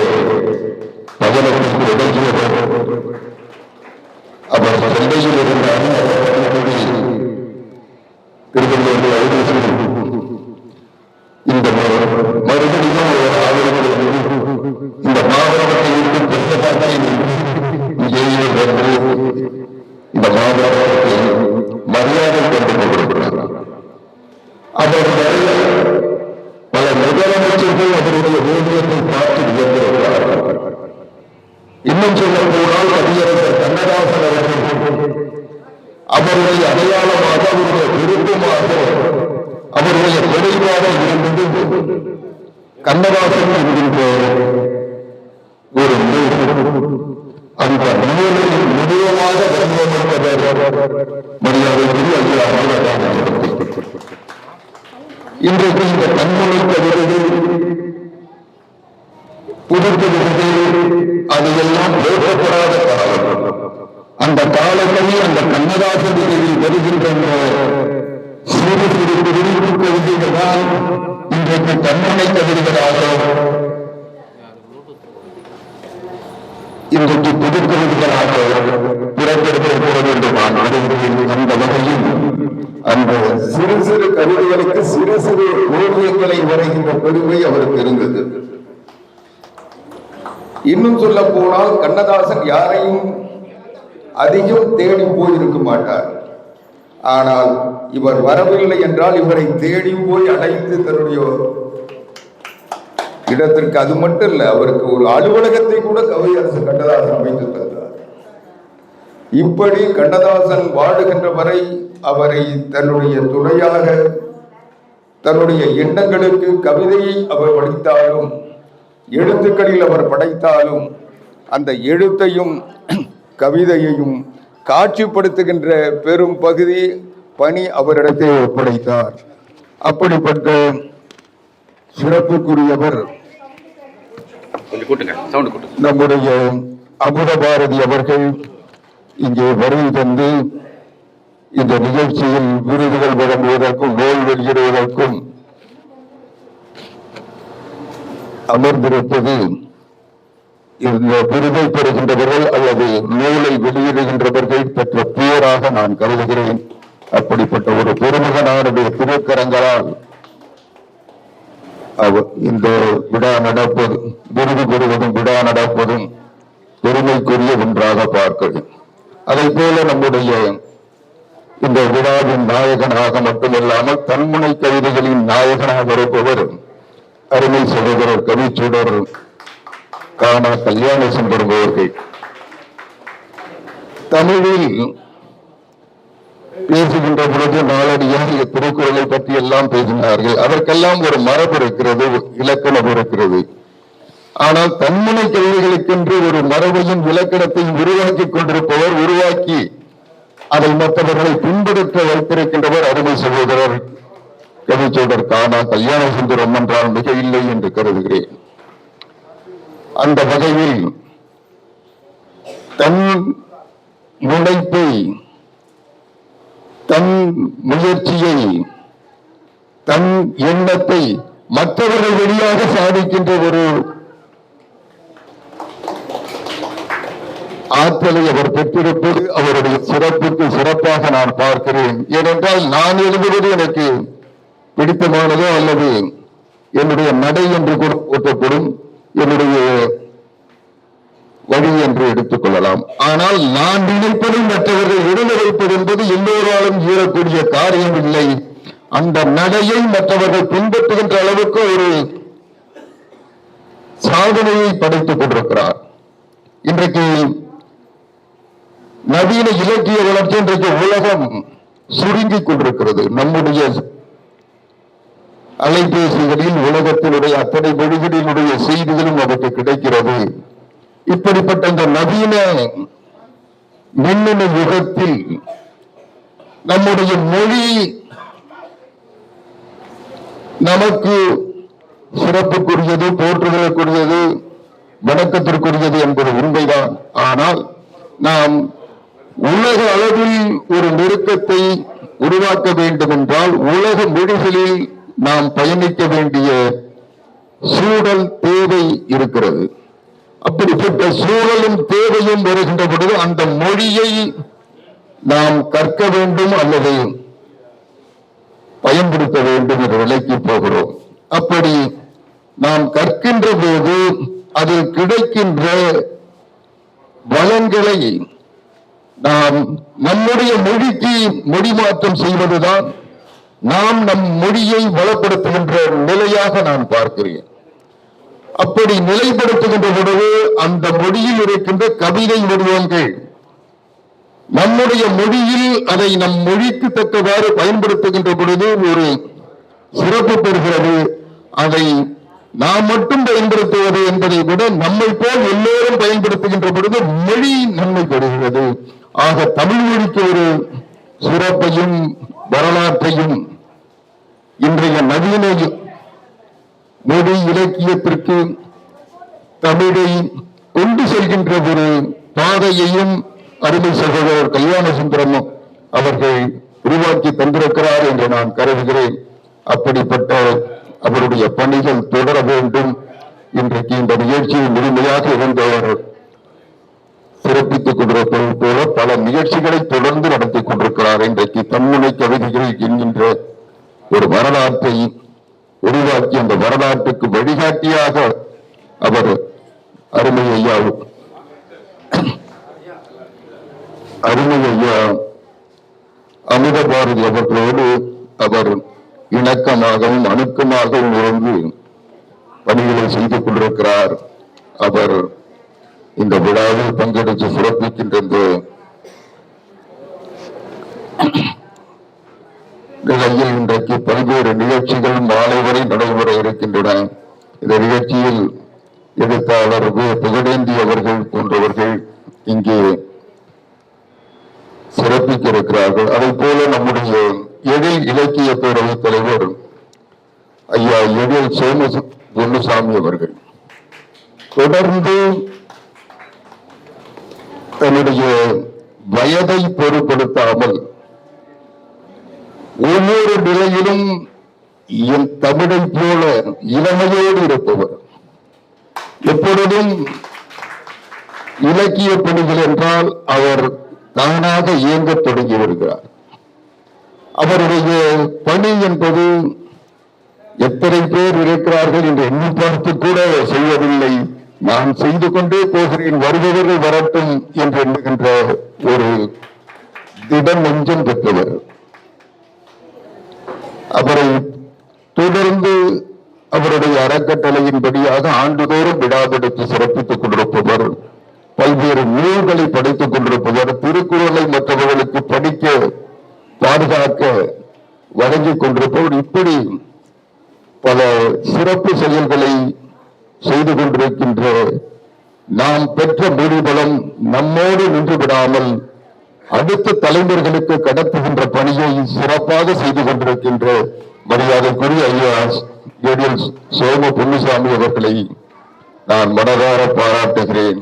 பயணத்திற்கு உதவியவர். அவர் சந்தையில் இருந்தாலும் திருவள்ளுவர் ஐதேசி இந்த மறுபடியும் ஒரு ஆளுநர் இந்த மாவட்டத்தை விட்டு பெற்றதாக இங்கேயே வந்து இந்த மாவட்டத்தை மரியாதை கொண்டு கொண்டிருக்கிறார். அவர் பல முதலமைச்சர்கள் அவருடைய ஓவியத்தை பார்த்து வியந்திருக்கிறார்கள். இன்னும் சொல்ல போனால் கவியரசர் கண்ணதாசன் அவர்கள் அவருடைய அடையாளமாக அவருடைய விருப்பமாக அவருடைய குறைவாக இருந்தது கண்ணதாசன் என்கின்ற ஒரு அந்த நூலை முழுவதாக வடிவமைப்பவர் மரியாதைக்குரிய ஐயா. இன்றைக்கு இந்த கண்மொழி கவிதைகள் புதுப்பிடுவது அதையெல்லாம் போற்றப்படாத காலம். அந்த காலத்தில் அந்த கண்ணதாசன் இதில் வருகின்ற சிறு சிறு விரிவு கவிதைகள் தான் இன்றைக்கு கண்மொழி கவிதைகளாக இன்றைக்கு புதுக்கவிதைகளாக பிறப்பெடுக்க வேண்டும். அந்த வகையில் அந்த சிறு சிறு கவிதைகளுக்கு சிறு சிறு ஓவியங்களை வரைகின்ற பெருமை அவருக்கு இருந்தது. இன்னும் சொல்ல போனால் கண்ணதாசன் யாரையும் அதிகம் தேடி போயிருக்க மாட்டார். ஆனால் இவர் வரவில்லை என்றால் இவரை தேடி போய் அடைந்து தன்னுடைய இடத்திற்கு, அது மட்டும் இல்ல, அவருக்கு ஒரு அலுவலகத்தை கூட கவியரசு கண்ணதாசன் அமைத்து தந்தார். இப்படி கண்ணதாசன் வாழுகின்ற வரை அவரை தன்னுடைய துணையாக தன்னுடைய எண்ணங்களுக்கு கவிதையை அவர் படித்தாலும் எழுத்துக்களில் அவர் படைத்தாலும் அந்த எழுத்தையும் கவிதையையும் காட்சிப்படுத்துகின்ற பெரும் பகுதி பணி அவரிடத்தை ஒப்படைத்தார். அப்படிப்பட்ட சிறப்புக்குரியவர் நம்முடைய அமுத பாரதி அவர்கள் இங்கே வருகை தந்து இந்த நிகழ்ச்சியில் விருதுகள் வழங்குவதற்கும் நூல் வெளியிடுவதற்கும் அமர்ந்திருப்பது இந்த விருதை பெறுகின்றவர்கள் அல்லது நூலை வெளியிடுகின்றவர்கள் பெற்ற பேராக நான் கருதுகிறேன். அப்படிப்பட்ட ஒரு பெருமகனாருடைய திருக்கரங்களால் இந்த விழா நடப்பது, விருது பெறுவதும் விழா நடப்பதும் பெருமைக்குரிய ஒன்றாக பார்க்கிறேன். அதை போல நம்முடைய இந்த விழாவின் நாயகனாக மட்டுமல்லாமல் தன்முனை கவிதைகளின் நாயகனாக இருப்பவர் அருமை சகோதரர் கவிச்சூடர் காணா கல்யாண சுந்தரம் அவர்கள். தமிழில் பேசுகின்ற பொழுது நாளடியாக திருக்குறளை பற்றி எல்லாம் பேசினார்கள். அதற்கெல்லாம் ஒரு மரபு இருக்கிறது, இலக்கணம் இருக்கிறது. ஆனால் தன்முனை கவிதைகளுக்கென்று ஒரு மரபையும் இலக்கணத்தையும் உருவாக்கி கொண்டிருப்பவர், உருவாக்கி அதை மற்றவர்களை பின்பற்ற வைத்திருக்கின்றவர் அருமை சகோதரர் கவிச்சூடர் காணா கல்யாண சுந்தரம் என்றால் மிக இல்லை என்று கருதுகிறேன். அந்த வகையில் தன் முனைப்பை, தன் முயற்சியை, தன் எண்ணத்தை மற்றவர்கள் வழியாக சாதிக்கின்ற ஒரு ஆற்றலை அவர் பெற்றிருப்பது அவருடைய சிறப்புக்கு சிறப்பாக நான் பார்க்கிறேன். ஏனென்றால் நான் எழுதுவது எனக்கு பிடித்தமானதோ அல்லது என்னுடைய நடை என்று கூட்டப்படும், என்னுடைய வழி என்று எடுத்துக் கொள்ளலாம். ஆனால் நான் நினைப்பதை மற்றவர்கள் எழுத வைப்பது என்பது எல்லோராலும் இயலக்கூடிய காரியம் இல்லை. அந்த நடையை மற்றவர்கள் பின்பற்றுகின்ற அளவுக்கு ஒரு சாதனையை படைத்துக் கொண்டிருக்கிறார். இன்றைக்கு நவீன இலக்கிய வளர்ச்சி, இன்றைக்கு உலகம் சுருங்கிக் கொண்டிருக்கிறது. நம்முடைய அலைபேசிகளில் உலகத்தினுடைய அத்தனை மொழிகளினுடைய செய்திகளும் நமக்கு கிடைக்கிறது. இப்படிப்பட்ட இந்த நவீன மின்னணு யுகத்தில் நம்முடைய மொழி நமக்கு சிறப்புக்குரியது, போற்றுதலுக்குரியது, வணக்கத்திற்குரியது என்பது உண்மைதான். ஆனால் நாம் உலக அளவில் ஒரு நெருக்கத்தை உருவாக்க வேண்டும் என்றால் உலக மொழிகளில் நாம் பயணிக்க வேண்டிய சூழல் தேவை இருக்கிறது. அப்படிப்பட்ட சூழலும் தேவையும் வருகின்ற பொழுது அந்த மொழியை நாம் கற்க வேண்டும் அல்லது பயன்படுத்த வேண்டும் என்ற நிலைக்கு போகிறோம். அப்படி நாம் கற்கின்ற போது அதில் கிடைக்கின்ற வளங்களை நாம் நம்முடைய மொழிக்கு மொழி மாற்றம் செய்வதுதான் நாம் நம் மொழியை வளப்படுத்துகின்ற நிலையாக நான் பார்க்கிறேன். அப்படி நிலைப்படுத்துகின்ற பொழுது அந்த மொழியில் இருக்கின்ற கவிதை வடிவங்கள் நம்முடைய மொழியில் அதை நம் மொழிக்கு தக்கவாறு பயன்படுத்துகின்ற பொழுது ஒரு சிறப்பு பெறுகிறது. அதை நாம் மட்டும் பயன்படுத்துவது என்பதை விட நம்மை போல் எல்லோரும் பயன்படுத்துகின்ற பொழுது மொழி நன்மை பெறுகிறது. ஆக தமிழ் மொழிக்கு ஒரு சிறப்பையும் வரலாற்றையும் இன்றைய நவீன மொழி இலக்கியத்திற்கு தமிழை கொண்டு செல்கின்ற ஒரு பாதையையும் அருமை சகோதரர் கல்யாண சுந்தரம் அவர்கள் உருவாக்கி தந்திருக்கிறார் என்று நான் கருதுகிறேன். அப்படிப்பட்ட அவருடைய பணிகள் தொடர வேண்டும். இன்றைக்கு இந்த நிகழ்ச்சியை முழுமையாக இருந்தவர் சிறப்பித்துக் கொண்டிருப்பது போல பல நிகழ்ச்சிகளை தொடர்ந்து நடத்தி கொண்டிருக்கிறார். இன்றைக்கு தன்முனை கவிதைகள் என்கின்ற ஒரு வரலாற்றை உருவாக்கி அந்த வரலாற்றுக்கு வழிகாட்டியாக அவர் அருமை ஐயா அமித பாரதி அவர்களோடு அவர் இணக்கமாகவும் அணுக்கமாகவும் இருந்து பணிகளை செய்து கொண்டிருக்கிறார். அவர் இந்த விழாவில் பங்கெடுத்து சிறப்பிக்கின்ற நிலையில் இன்றைக்கு பல்வேறு நிகழ்ச்சிகள் மாலை வரை நடைபெற இருக்கின்றன. இந்த நிகழ்ச்சியில் எழுத்தாளர் புகழேந்தி அவர்கள் போன்றவர்கள் இங்கே சிறப்பிக்க இருக்கிறார்கள். அதை போல நம்முடைய எழில் இலக்கிய பேரவைத் தலைவர் ஐயா எழில் பொன்னுசாமி அவர்கள் தொடர்ந்து தன்னுடைய வயதை பொருட்படுத்தாமல் ஒவ்வொரு நிலையிலும் என் தமிழை போல இளமையோடு இருப்பவர், எப்பொழுதும் இலக்கிய பணிகள் என்றால் அவர் தானாக இயங்கத் தொடங்கி வருகிறார். அவருடைய பணி என்பது எத்தனை பேர் இருக்கிறார்கள் என்று எண்ணி பார்த்து கூட செய்வதில்லை. நான் செய்து கொண்டே போகிறேன், வருபவர்கள் வரட்டும் என்று எண்ணுகின்ற ஒரு திடம் நெஞ்சம் பெற்றவர். அவரை தொடர்ந்து அவருடைய அறக்கட்டளையின்படியாக ஆண்டுதோறும் விழாவெடுத்து சிறப்பித்துக் கொண்டிருப்பவர், பல்வேறு நூல்களை படித்துக் கொண்டிருப்பவர், திருக்குறளை மற்றவர்களுக்கு படிக்க பாதுகாக்க வழங்கிக் கொண்டிருப்பவர், இப்படி பல சிறப்பு செயல்களை செய்து கொண்டிருக்கின்ற நாம் பெற்ற மொழிபலம் நம்மோடு நின்று விடாமல் அடுத்த தலைமுறைகளுக்கு கடத்துகின்ற பணியை சிறப்பாக செய்து கொண்டிருக்கின்ற மரியாதைக்குரிய ஐயா ஏடிஎல் சோம பொன்னுசாமி அவர்களை நான் மனதார பாராட்டுகிறேன்.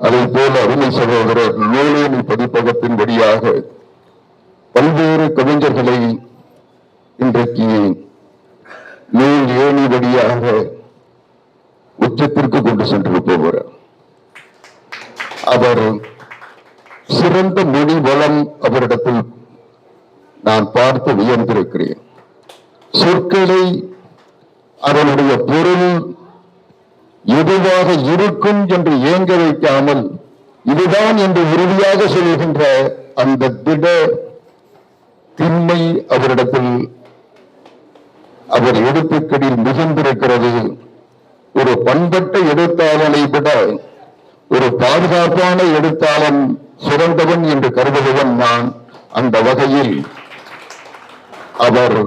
அதை போல அருமை சகோதரர் நூலேணி பதிப்பகத்தின் வழியாக பல்வேறு கவிஞர்களை இன்றைக்கு நூல் ஏணி வழியாக உச்சத்திற்கு கொண்டு சென்றிருப்பவர். அவர் சிறந்த மொழி வளம் அவரிடத்தில் நான் பார்த்து வியந்திருக்கிறேன். சொற்களை அதனுடைய பொருள் எதுவாக இருக்கும் என்று ஏங்க வைக்காமல் இதுதான் என்று உறுதியாக சொல்கின்ற அந்த திட திண்மை அவரிடத்தில் அவர் எழுத்துக்களில் மிகுந்திருக்கிறது. ஒரு பண்பட்ட எழுத்தாளனை விட ஒரு பாதுகாப்பான எழுத்தாளன் சிறந்தவன் என்று கருதுபவன் நான். அந்த வகையில் அவர்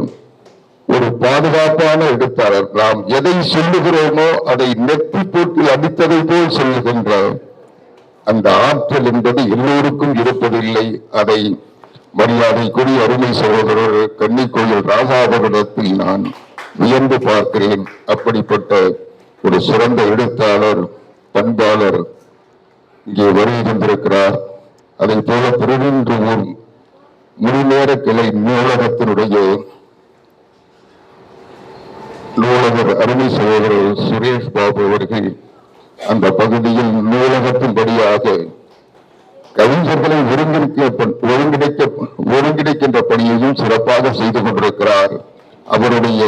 ஒரு பாதுகாப்பான எழுத்தாளர். நாம் எதை சொல்லுகிறோமோ அதை நெத்தி போட்டு அடித்ததை போல் சொல்லுகின்ற அந்த ஆற்றல் என்பது எல்லோருக்கும் இருப்பதில்லை. அதை மரியாதைக்குரிய அருமை சகோதரர் கன்னிக்கோயில் ராகாபுரத்தில் நான் வியந்து பார்க்கிறேன். அப்படிப்பட்ட ஒரு சிறந்த எழுத்தாளர், பண்பாளர் இங்கே வருகை தந்திருக்கிறார். அதை போல திருவென்றூர் முழுநேர கிளை நூலகத்தினுடைய நூலகர் அருமை சகோதரர் சுரேஷ் பாபு அவர்கள் அந்த பகுதியில் நூலகத்தின்படியாக கவிஞர்களை ஒருங்கிணைக்கின்ற பணியையும் சிறப்பாக செய்து கொண்டிருக்கிறார். அவருடைய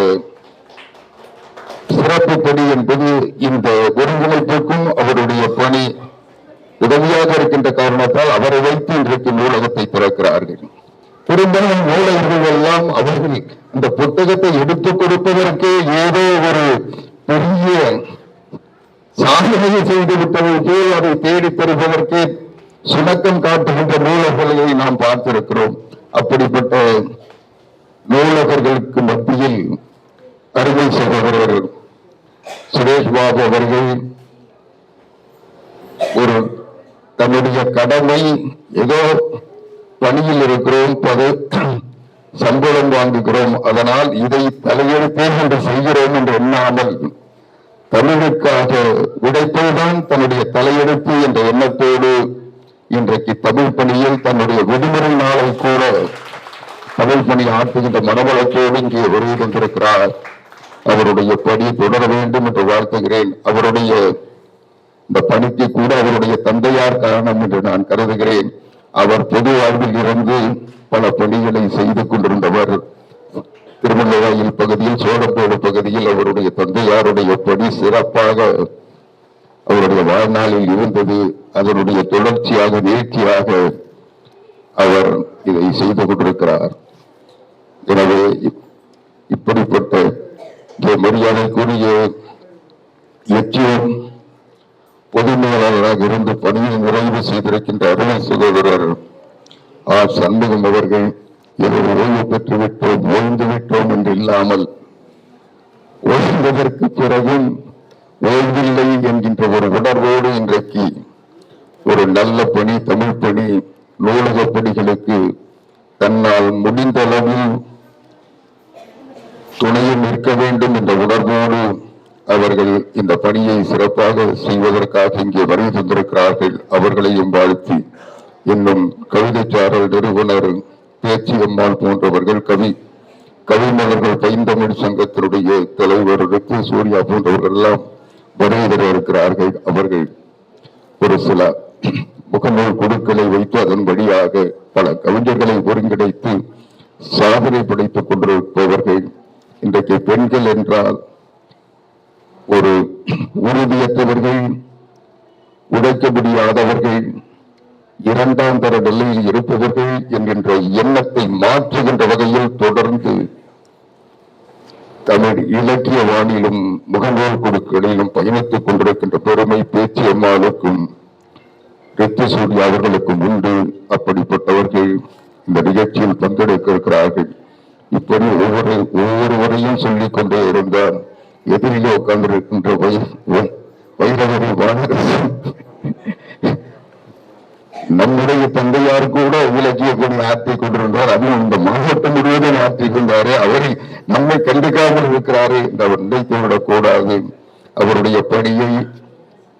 சிறப்பு பணி என்பது இந்த ஒருங்கிணைப்புக்கும் அவருடைய பணி உதவியாக இருக்கின்ற காரணத்தால் அவரை வைத்து இன்றைக்கு நூலகத்தை திறக்கிறார்கள். பெரும்பாலும் நூலகர்கள் எல்லாம் அவர்கள் இந்த புத்தகத்தை எடுத்துக் கொடுப்பதற்கே ஏதோ ஒரு பெரிய சாதனையை செய்து விட்டதை போல் அதை தேடி தருவதற்கே சுணக்கம் காட்டுகின்ற நூலகர்களை நாம் பார்த்திருக்கிறோம். அப்படிப்பட்ட நூலகர்களுக்கு மத்தியில் அருமை சகோதரர் சுரேஷ் பாபு அவர்கள் ஒரு தன்னுடைய கடமை, ஏதோ பணியில் இருக்கிறோம், சம்பளம் வாங்குகிறோம், அதனால் இதை தலையெழுத்தேன் என்று செய்கிறோம் என்று எண்ணாமல் தமிழுக்காக உடைப்பதுதான் தன்னுடைய தலையெழுத்து என்ற எண்ணத்தோடு இன்றைக்கு தமிழ் பணியில் தன்னுடைய விடுமுறை நாளை கூட தமிழ் பணி ஆற்றுகின்ற மனவளத்தோடு இங்கே வருகை கொண்டிருக்கிறார். அவருடைய பணி தொடர வேண்டும் என்று வாழ்த்துகிறேன். அவருடைய இந்த பணிக்கு கூட அவருடைய தந்தையார் காரணம் என்று நான் கருதுகிறேன். அவர் பொது வாழ்வில் இருந்து பல பணிகளை செய்து கொண்டிருந்தவர். திருமலைவாயில் பகுதியில், சோழப்பேடு பகுதியில் அவருடைய தந்தையாருடைய பணி சிறப்பாக அவருடைய வாழ்நாளில் இருந்தது. அதனுடைய தொடர்ச்சியாக, நீட்சியாக அவர் இதை செய்து கொண்டிருக்கிறார். எனவே இப்படிப்பட்ட மரியாதைக்குரிய எச்சியம் பொது மேலாளராக இருந்து பணியை நிறைவு செய்திருக்கின்ற அருமை சகோதரர் ஆர் சண்முகம் அவர்கள் ஏதோ ஓய்வு பெற்றுவிட்டோம், ஓய்ந்து விட்டோம் என்று இல்லாமல் ஓய்ந்ததற்கு பிறகும் ஓய்வில்லை என்கின்ற ஒரு உணர்வோடு இன்றைக்கு ஒரு நல்ல பணி, தமிழ் பணி, நூலக பணிகளுக்கு தன்னால் முடிந்த அளவில் துணையில் நிற்க வேண்டும் என்ற உணர்வோடு அவர்கள் இந்த பணியை சிறப்பாக செய்வதற்காக இங்கே வருகை தந்திருக்கிறார்கள். அவர்களையும் வாழ்த்தி, இன்னும் கவிதைச்சாரல் நிறுவனர் பேச்சி அம்மாள் போன்றவர்கள், கவிஞர்கள் பைந்தமிழ் சங்கத்தினுடைய தலைவர் சூர்யா போன்றவர்கள் எல்லாம் வருகை தர இருக்கிறார்கள். அவர்கள் ஒரு சில முகநூல் குழுக்களை வைத்து அதன் வழியாக பல கவிஞர்களை ஒருங்கிணைத்து சாதனை படைத்துக் கொண்டிருப்பவர்கள் இன்றைக்கு பெண்கள் என்றால் ஒரு உறுதியற்றவர்கள், உடைக்க முடியாதவர்கள், இரண்டாம் தர நிலையில் இருப்பவர்கள் என்கின்ற எண்ணத்தை மாற்றுகின்ற வகையில் தொடர்ந்து தமிழ் இலக்கிய வானிலும் முகநூல் குழுக்களிலும் பயணித்துக் கொண்டிருக்கின்ற பெருமை பேச்சு அம்மாளுக்கும் ரித்து சூர்யா அவர்களுக்கும் உண்டு. அப்படிப்பட்டவர்கள் இந்த நிகழ்ச்சியில் பங்கெடுக்க இருக்கிறார்கள். இப்படி ஒவ்வொருவரையும் சொல்லிக் கொண்டே இருந்தால் எதிரிலே உட்கார்ந்திருக்கின்ற வைரவரி வானரசன் நம்முடைய தந்தையார் கூட இலக்கிய கொடி ஆற்றிக் கொண்டிருந்தார். அதுவும் இந்த மாவட்டம் முழுவதும் ஆற்றிக் கொண்டாரு. அவரை நம்மை கண்டுக்காமல் இருக்கிறாரு என்று அவர் நினைத்து விடக்கூடாது. அவருடைய பணியை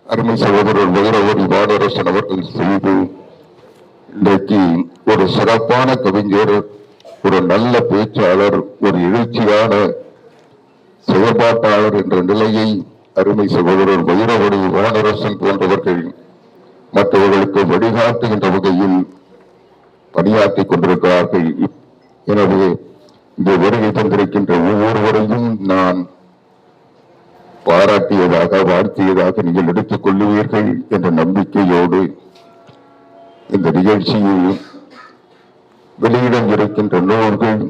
அருமை சகோதரர் வைரவரி வானரசன் அவர்கள் செய்து இன்றைக்கு ஒரு சிறப்பான கவிஞர், ஒரு நல்ல பேச்சாளர், ஒரு எழுச்சியான செயற்பாட்டாளர் என்ற நிலையை அருமை சகோதரர் வைரவரி வானரசன் போன்றவர்கள் மற்றவர்களுக்கு வழிகாட்டுகின்ற வகையில் பணியாற்றிக் கொண்டிருக்கிறார்கள். எனவே இந்த வருகை தந்திருக்கின்ற ஒவ்வொருவரையும் நான் பாராட்டியதாக, வாழ்த்தியதாக நீங்கள் எடுத்துக் கொள்ளுவீர்கள் என்ற நம்பிக்கையோடு இந்த நிகழ்ச்சியில் வெளியிட இருக்கின்ற நூல்கள்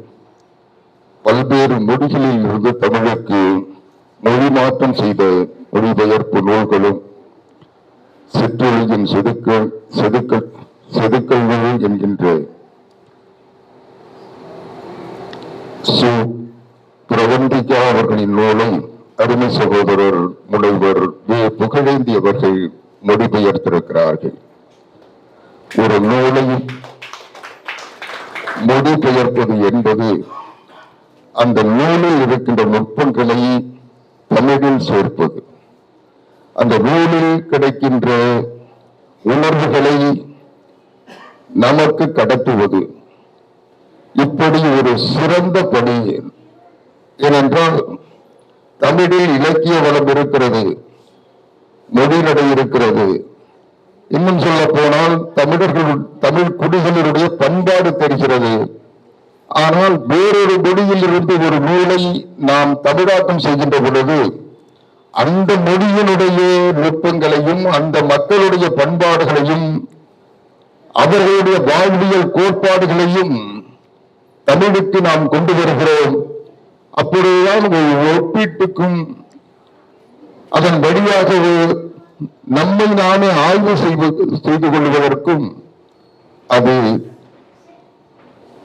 பல்வேறு மொழிகளில் இருந்து தமிழுக்கு மொழி மாற்றம் செய்த மொழிபெயர்ப்பு நூல்களும் சிற்றொழியின் செதுக்கல் நூல் என்கின்ற பிரபந்திகா அவர்களின் நூலை அருமை சகோதரர் முனைவர் புகழேந்தி அவர்கள் மொழிபெயர்த்திருக்கிறார்கள். ஒரு நூலை மொழிபெயர்ப்பது என்பது அந்த நூலில் இருக்கின்ற நுட்பங்களை தமிழில் சேர்ப்பது, அந்த நூலில் கிடைக்கின்ற உணர்வுகளை நமக்கு கடத்துவது. இப்படி ஒரு சிறந்த பணி. ஏனென்றால் தமிழில் இலக்கிய வளம் இருக்கிறது, மொழிநடை இருக்கிறது. இன்னும் சொல்ல போனால் தமிழ் குடிகளினுடைய பண்பாடு தெரிகிறது. ஆனால் வேறொரு மொழியில் இருந்து ஒரு நூலை நாம் தமிழாக்கம் செய்கின்ற பொழுது அந்த மொழியினுடைய நுட்பங்களையும் அந்த மக்களுடைய பண்பாடுகளையும் அவர்களுடைய வாழ்வியல் கோட்பாடுகளையும் தமிழுக்கு நாம் கொண்டு வருகிறோம். அப்பொழுதுதான் ஒரு ஒப்பீட்டுக்கும் அதன் வழியாக நம்மை நாமே ஆய்வு செய்து கொள்வதற்கும் அது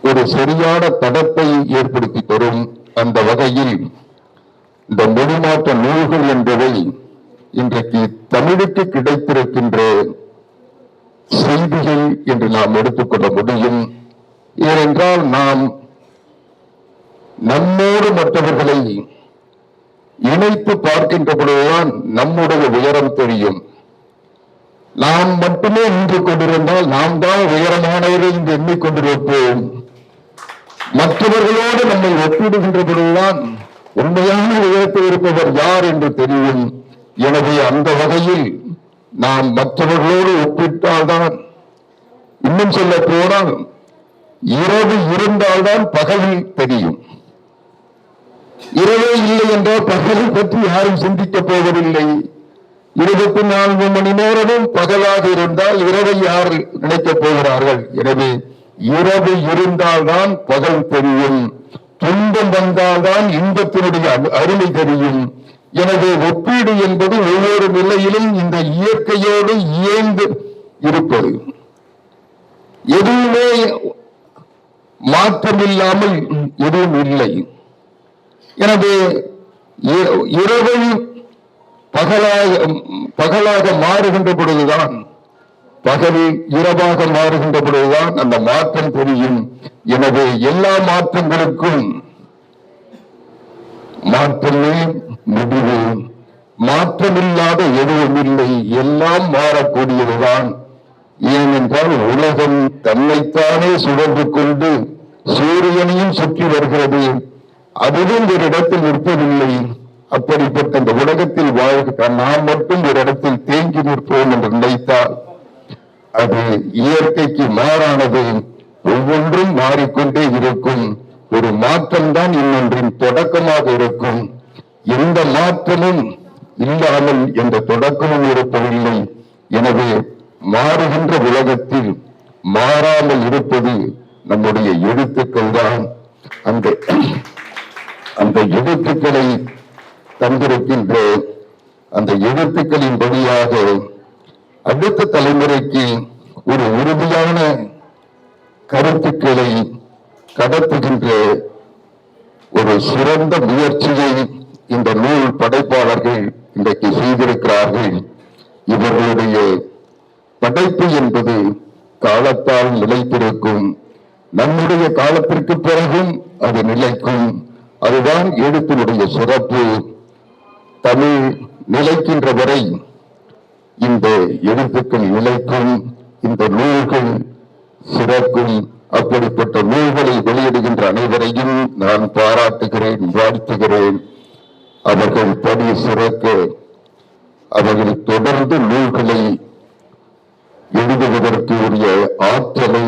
ஒரு சரியான தடத்தை ஏற்படுத்தி தரும். அந்த வகையில் இந்த மொழிமாற்ற நூல்கள் என்பவை இன்றைக்கு தமிழுக்கு கிடைத்திருக்கின்ற செய்திகள் என்று நாம் எடுத்துக்கொள்ள முடியும். ஏனென்றால் நாம் நம்மோடு மற்றவர்களை இணைத்து பார்க்கின்ற பொழுதுதான் நம்முடைய உயரம் தெரியும். நாம் மட்டுமே நின்று கொண்டிருந்தால் நாம் தான் உயரமானவரை என்று எண்ணிக்கொண்டிருப்போம். மற்றவர்களோடு நம்மை ஒப்பிடுகின்ற பொழுதுதான் உண்மையான உயரத்தில் இருப்பவர் யார் என்று தெரியும். எனவே அந்த வகையில் நாம் மற்றவர்களோடு ஒப்பிட்டால்தான், இன்னும் சொல்ல போனால் இரவு இருந்தால்தான் பகலில் தெரியும். இரவே இல்லை என்றால் பகலை பற்றி யாரும் சிந்திக்கப் போவதில்லை. 24 மணி நேரமும் பகலாக இருந்தால் இரவை யார் நினைக்கப் போகிறார்கள்? எனவே இரவு இருந்தால்தான் பகல் தெரியும், துன்பம் வந்தால்தான் இன்பத்தினுடைய அருமை தெரியும். எனவே ஒப்பீடு என்பது ஒவ்வொரு நிலையிலும் இந்த இயற்கையோடு இயைந்து இருப்பது. எதுவுமே மாற்றமில்லாமல் எதுவும் இல்லை. எனவே இரவை பகலாக மாறுகின்ற பொழுதுதான், பகலில் இரவாக மாறுகின்ற பொழுதுதான் அந்த மாற்றம் தெரியும். எனவே எல்லா மாற்றங்களுக்கும் மாற்றமே முடிவு. மாற்றமில்லாத எதுவும் இல்லை, எல்லாம் மாறக்கூடியதுதான். ஏனென்றால் உலகம் தன்னைத்தானே சுழன்று கொண்டு சூரியனையும் சுற்றி வருகிறது. அதுவும் ஒரு இடத்தில் நிற்பதில்லை. அப்படிப்பட்ட இந்த உலகத்தில் வாழ்கிற நாம் மட்டும் ஒரு இடத்தில் தேங்கி நிற்போம் என்று நினைத்தால் என்றால் அது இயற்கைக்கு மாறானது. ஒவ்வொன்றும் மாறிக்கொண்டே இருக்கும். ஒரு மாற்றம்தான் இன்னொன்றின் தொடக்கமாக இருக்கும். எந்த மாற்றமும் இல்லாமல் எந்த தொடக்கமும் இருப்பதில்லை. எனவே மாறுகின்ற உலகத்தில் மாறாமல் இருப்பது நம்முடைய எழுத்துக்கள் தான். அந்த எழுத்துக்களை தந்திருக்கின்ற அந்த எழுத்துக்களின் வழியாக அடுத்த தலைமுறைக்கு ஒரு உறுதியான கருத்துக்களை கடத்துகின்ற ஒரு சிறந்த முயற்சியை இந்த நூல் படைப்பாளர்கள் இன்றைக்கு செய்திருக்கிறார்கள். இவர்களுடைய படைப்பு என்பது காலத்தால் நிலைத்திருக்கும். நம்முடைய காலத்திற்கு பிறகும் அது நிலைக்கும். அதுதான் எழுத்தினுடைய சிறப்பு. தமிழ் நிலைக்கின்ற வரை இந்த எழுத்துக்கள் நிலைக்கும், இந்த நூல்கள் சிறக்கும். அப்படிப்பட்ட நூல்களை வெளியிடுகின்ற அனைவரையும் நான் பாராட்டுகிறேன், வாழ்த்துகிறேன். அவர்கள் பணி சிறக்க, அவர்கள் தொடர்ந்து நூல்களை எழுதுவதற்கு உரிய ஆற்றலை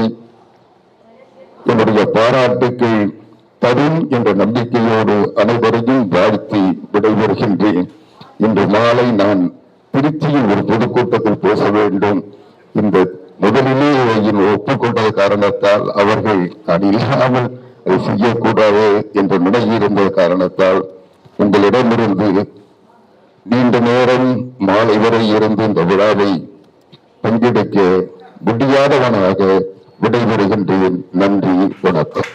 என்னுடைய பாராட்டுக்கள் தரும் என்ற நம்பிக்கையோடு அனைவரையும் வாழ்த்தி விடைபெறுகின்றேன். இன்று மாலை நான் திருச்சியில் ஒரு பொதுக்கூட்டத்தில் பேச வேண்டும். இந்த முதலிலே ஒப்புக்கொண்ட காரணத்தால் அவர்கள் அது இல்லாமல் அதை செய்யக்கூடாது என்ற நிலை இருந்த காரணத்தால் உங்களிடமிருந்து நீண்ட நேரம் மாலை வரை இருந்து இந்த விழாவை பங்கெடுக்க முடியாதவனாக விடைபெறுகின்றேன். நன்றி, வணக்கம்.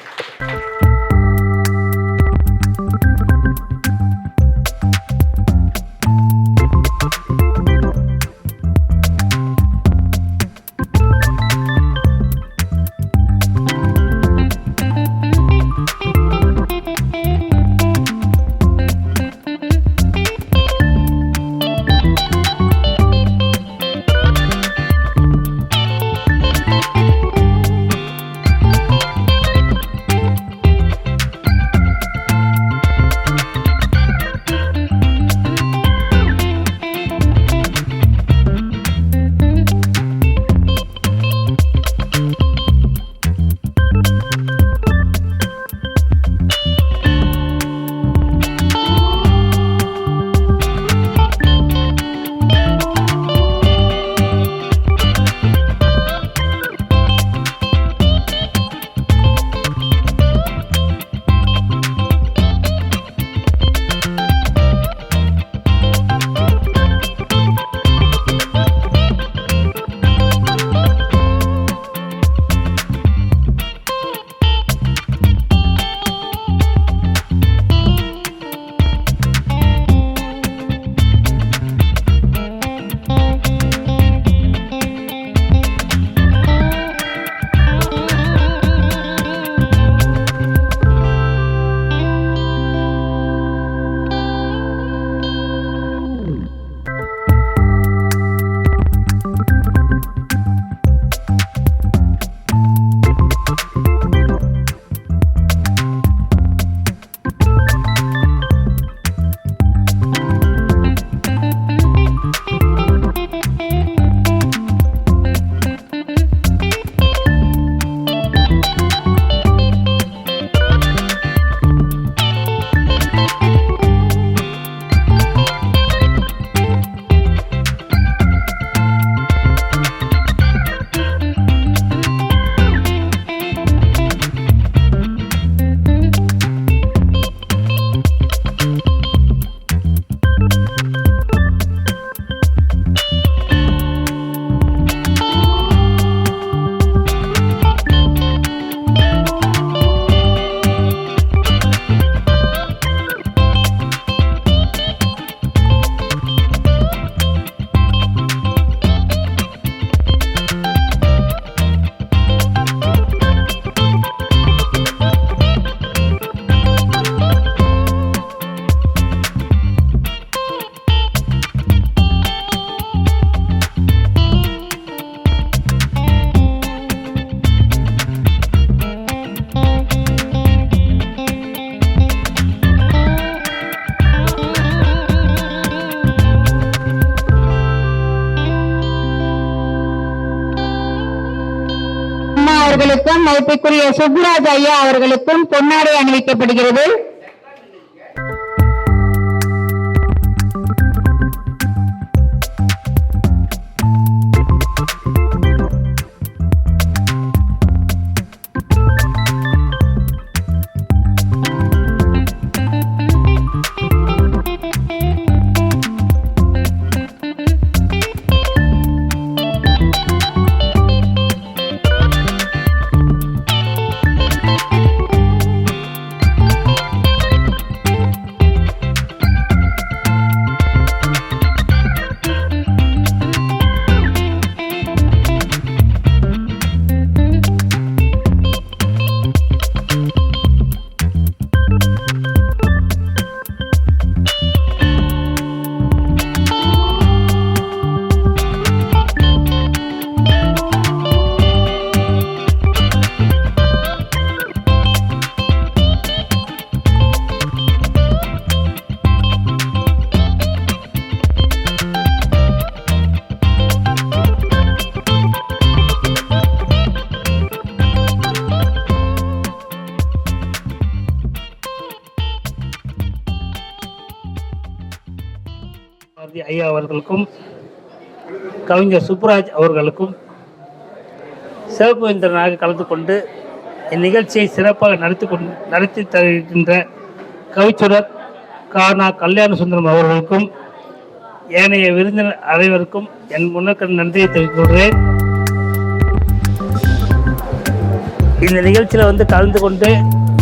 அவர்களுக்கும் மதிப்பிற்குரிய சுப்புராஜ் ஐயா அவர்களுக்கும் பொன்னாடை அணிவிக்கப்படுகிறது. ஐயா அவர்களுக்கும் கவிஞர் சுப்புராஜ் அவர்களுக்கும் சிறப்பு விருந்தினராக கலந்து கொண்டு இந்நிகழ்ச்சியை சிறப்பாக நடத்தி தருகின்ற கவிச்சுடர் கானா கல்யாண சுந்தரம் அவர்களுக்கும் ஏனைய விருந்தினர் அனைவருக்கும் என் முன்னக்கண் நன்றியை தெரிவித்துள்ளேன். இந்த நிகழ்ச்சியில் கலந்து கொண்டு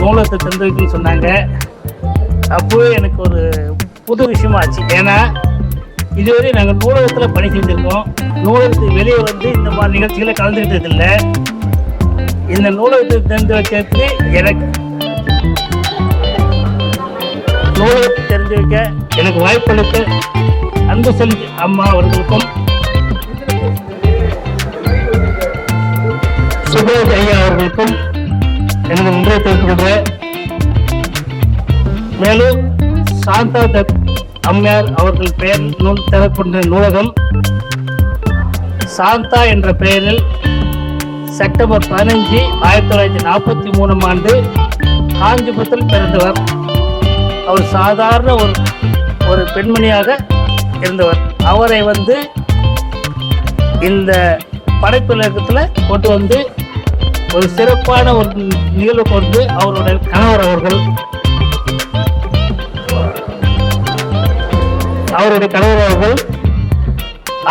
நூலகத்தை தந்து வைக்கணும்னு சொன்னாங்க. அப்போவே எனக்கு ஒரு புது விஷயமாச்சு. ஏன்னா இதுவரை நாங்கள் நூலகத்தில் பணி செஞ்சுருக்கோம். நூலகத்துக்கு வெளியே இந்த மாதிரி நிகழ்ச்சிகளை கலந்துக்கிட்டது இல்லை. இந்த நூலகத்தை தெரிந்து வைக்கிறதுக்கு எனக்கு நூலகத்தை தெரிந்து வைக்க எனக்கு வாய்ப்பளித்த அன்பு செல்வி அம்மா அவர்களுக்கும் சுப்ராஜ் ஐயா அவர்களுக்கும் எனது நன்றியை தெரிவித்துக் கொள்கிறேன். மேலும் சாந்தா தத் அம்மையார் அவர்கள் பெயர் நூல் தரப்பட்ட நூலகம் சாந்தா என்ற பெயரில் செப்டம்பர் 15, 1943 ஆண்டு காஞ்சிபுரத்தில் பிறந்தவர். அவர் சாதாரண ஒரு பெண்மணியாக இருந்தவர். அவரை இந்த படைப்பிலக்கத்தில் கொண்டு ஒரு சிறப்பான ஒரு நிகழ்வு கொண்டு அவருடைய கணவர் அவர்கள்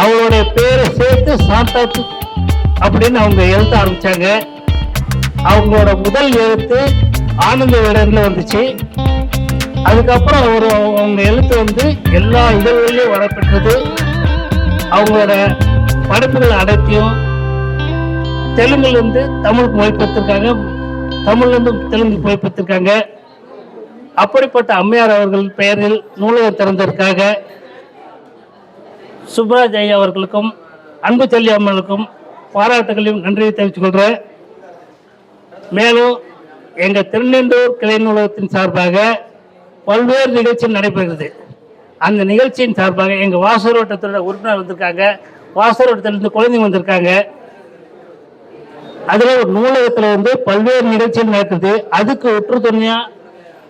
அவருடைய பேரை சேர்த்து சாந்தா அப்படின்னு அவங்க எழுத ஆரம்பிச்சாங்க. அவங்களோட முதல் எழுத்து ஆனந்த விடன்ல வந்துச்சு. அதுக்கப்புறம் அவங்க எழுத்து எல்லா இதழ்களிலும் வரப்பெற்றது. அவங்களோட படைப்புகள் அனைத்தையும் தெலுங்குலேருந்து தமிழுக்கு மொழிபெயர்த்திருக்காங்க, தமிழ்லேருந்து தெலுங்கு மொழிபெயர்த்திருக்காங்க. அப்படிப்பட்ட அம்மையார் அவர்கள் பெயரில் நூலகம் திறந்ததற்காக சுப்ராஜ் ஐயா அவர்களுக்கும் அன்பு செல்வி அம்மனுக்கும் பாராட்டுகளையும் நன்றியை தெரிவித்துக் கொள்கிறேன். மேலும் எங்கள் திருநெண்டூர் கிளை நூலகத்தின் சார்பாக பல்வேறு நிகழ்ச்சிகள் நடைபெறுகிறது. அந்த நிகழ்ச்சியின் சார்பாக எங்கள் வாசரோட்டத்தோட உறுப்பினர் வந்திருக்காங்க, வாசரோட்டத்திலிருந்து குழந்தைங்க வந்திருக்காங்க. அதில் ஒரு நூலகத்தில் பல்வேறு நிகழ்ச்சிகள் நடக்குது. அதுக்கு ஒற்றுதுணையாக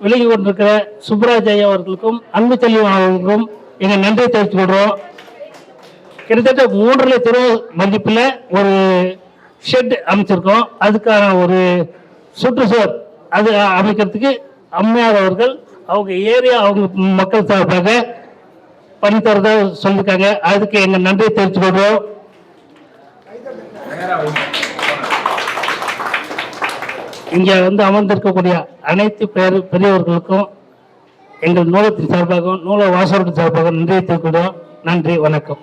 விலகி கொண்டிருக்கிற சுப்ராஜ் ஐயா அவர்களுக்கும் அன்பு செல்வி அவர்களுக்கும் எங்கள் நன்றியை தெரிவித்துக் கொள்கிறோம். கிட்டத்தட்ட 3 லட்சம் ரூபாய் மதிப்பில் ஒரு ஷெட் அமைச்சிருக்கோம். அதுக்கான ஒரு சுற்றுச்சுவர் அது அமைக்கிறதுக்கு அம்மையார் அவர்கள் அவங்க ஏரியா அவங்க மக்கள் சார்பாக பண்ணித்தரதா சொல்லியிருக்காங்க. அதுக்கு எங்கள் நன்றியை தெரிவித்துக் கொள்கிறோம். இங்கே அமர்ந்திருக்கக்கூடிய அனைத்து பெரியவர்களுக்கும் எங்கள் நூலகத்தின் சார்பாகவும் நூலக வாசகத்தின் சார்பாக நன்றியை தெரிவிக்கிறோம். நன்றி, வணக்கம்.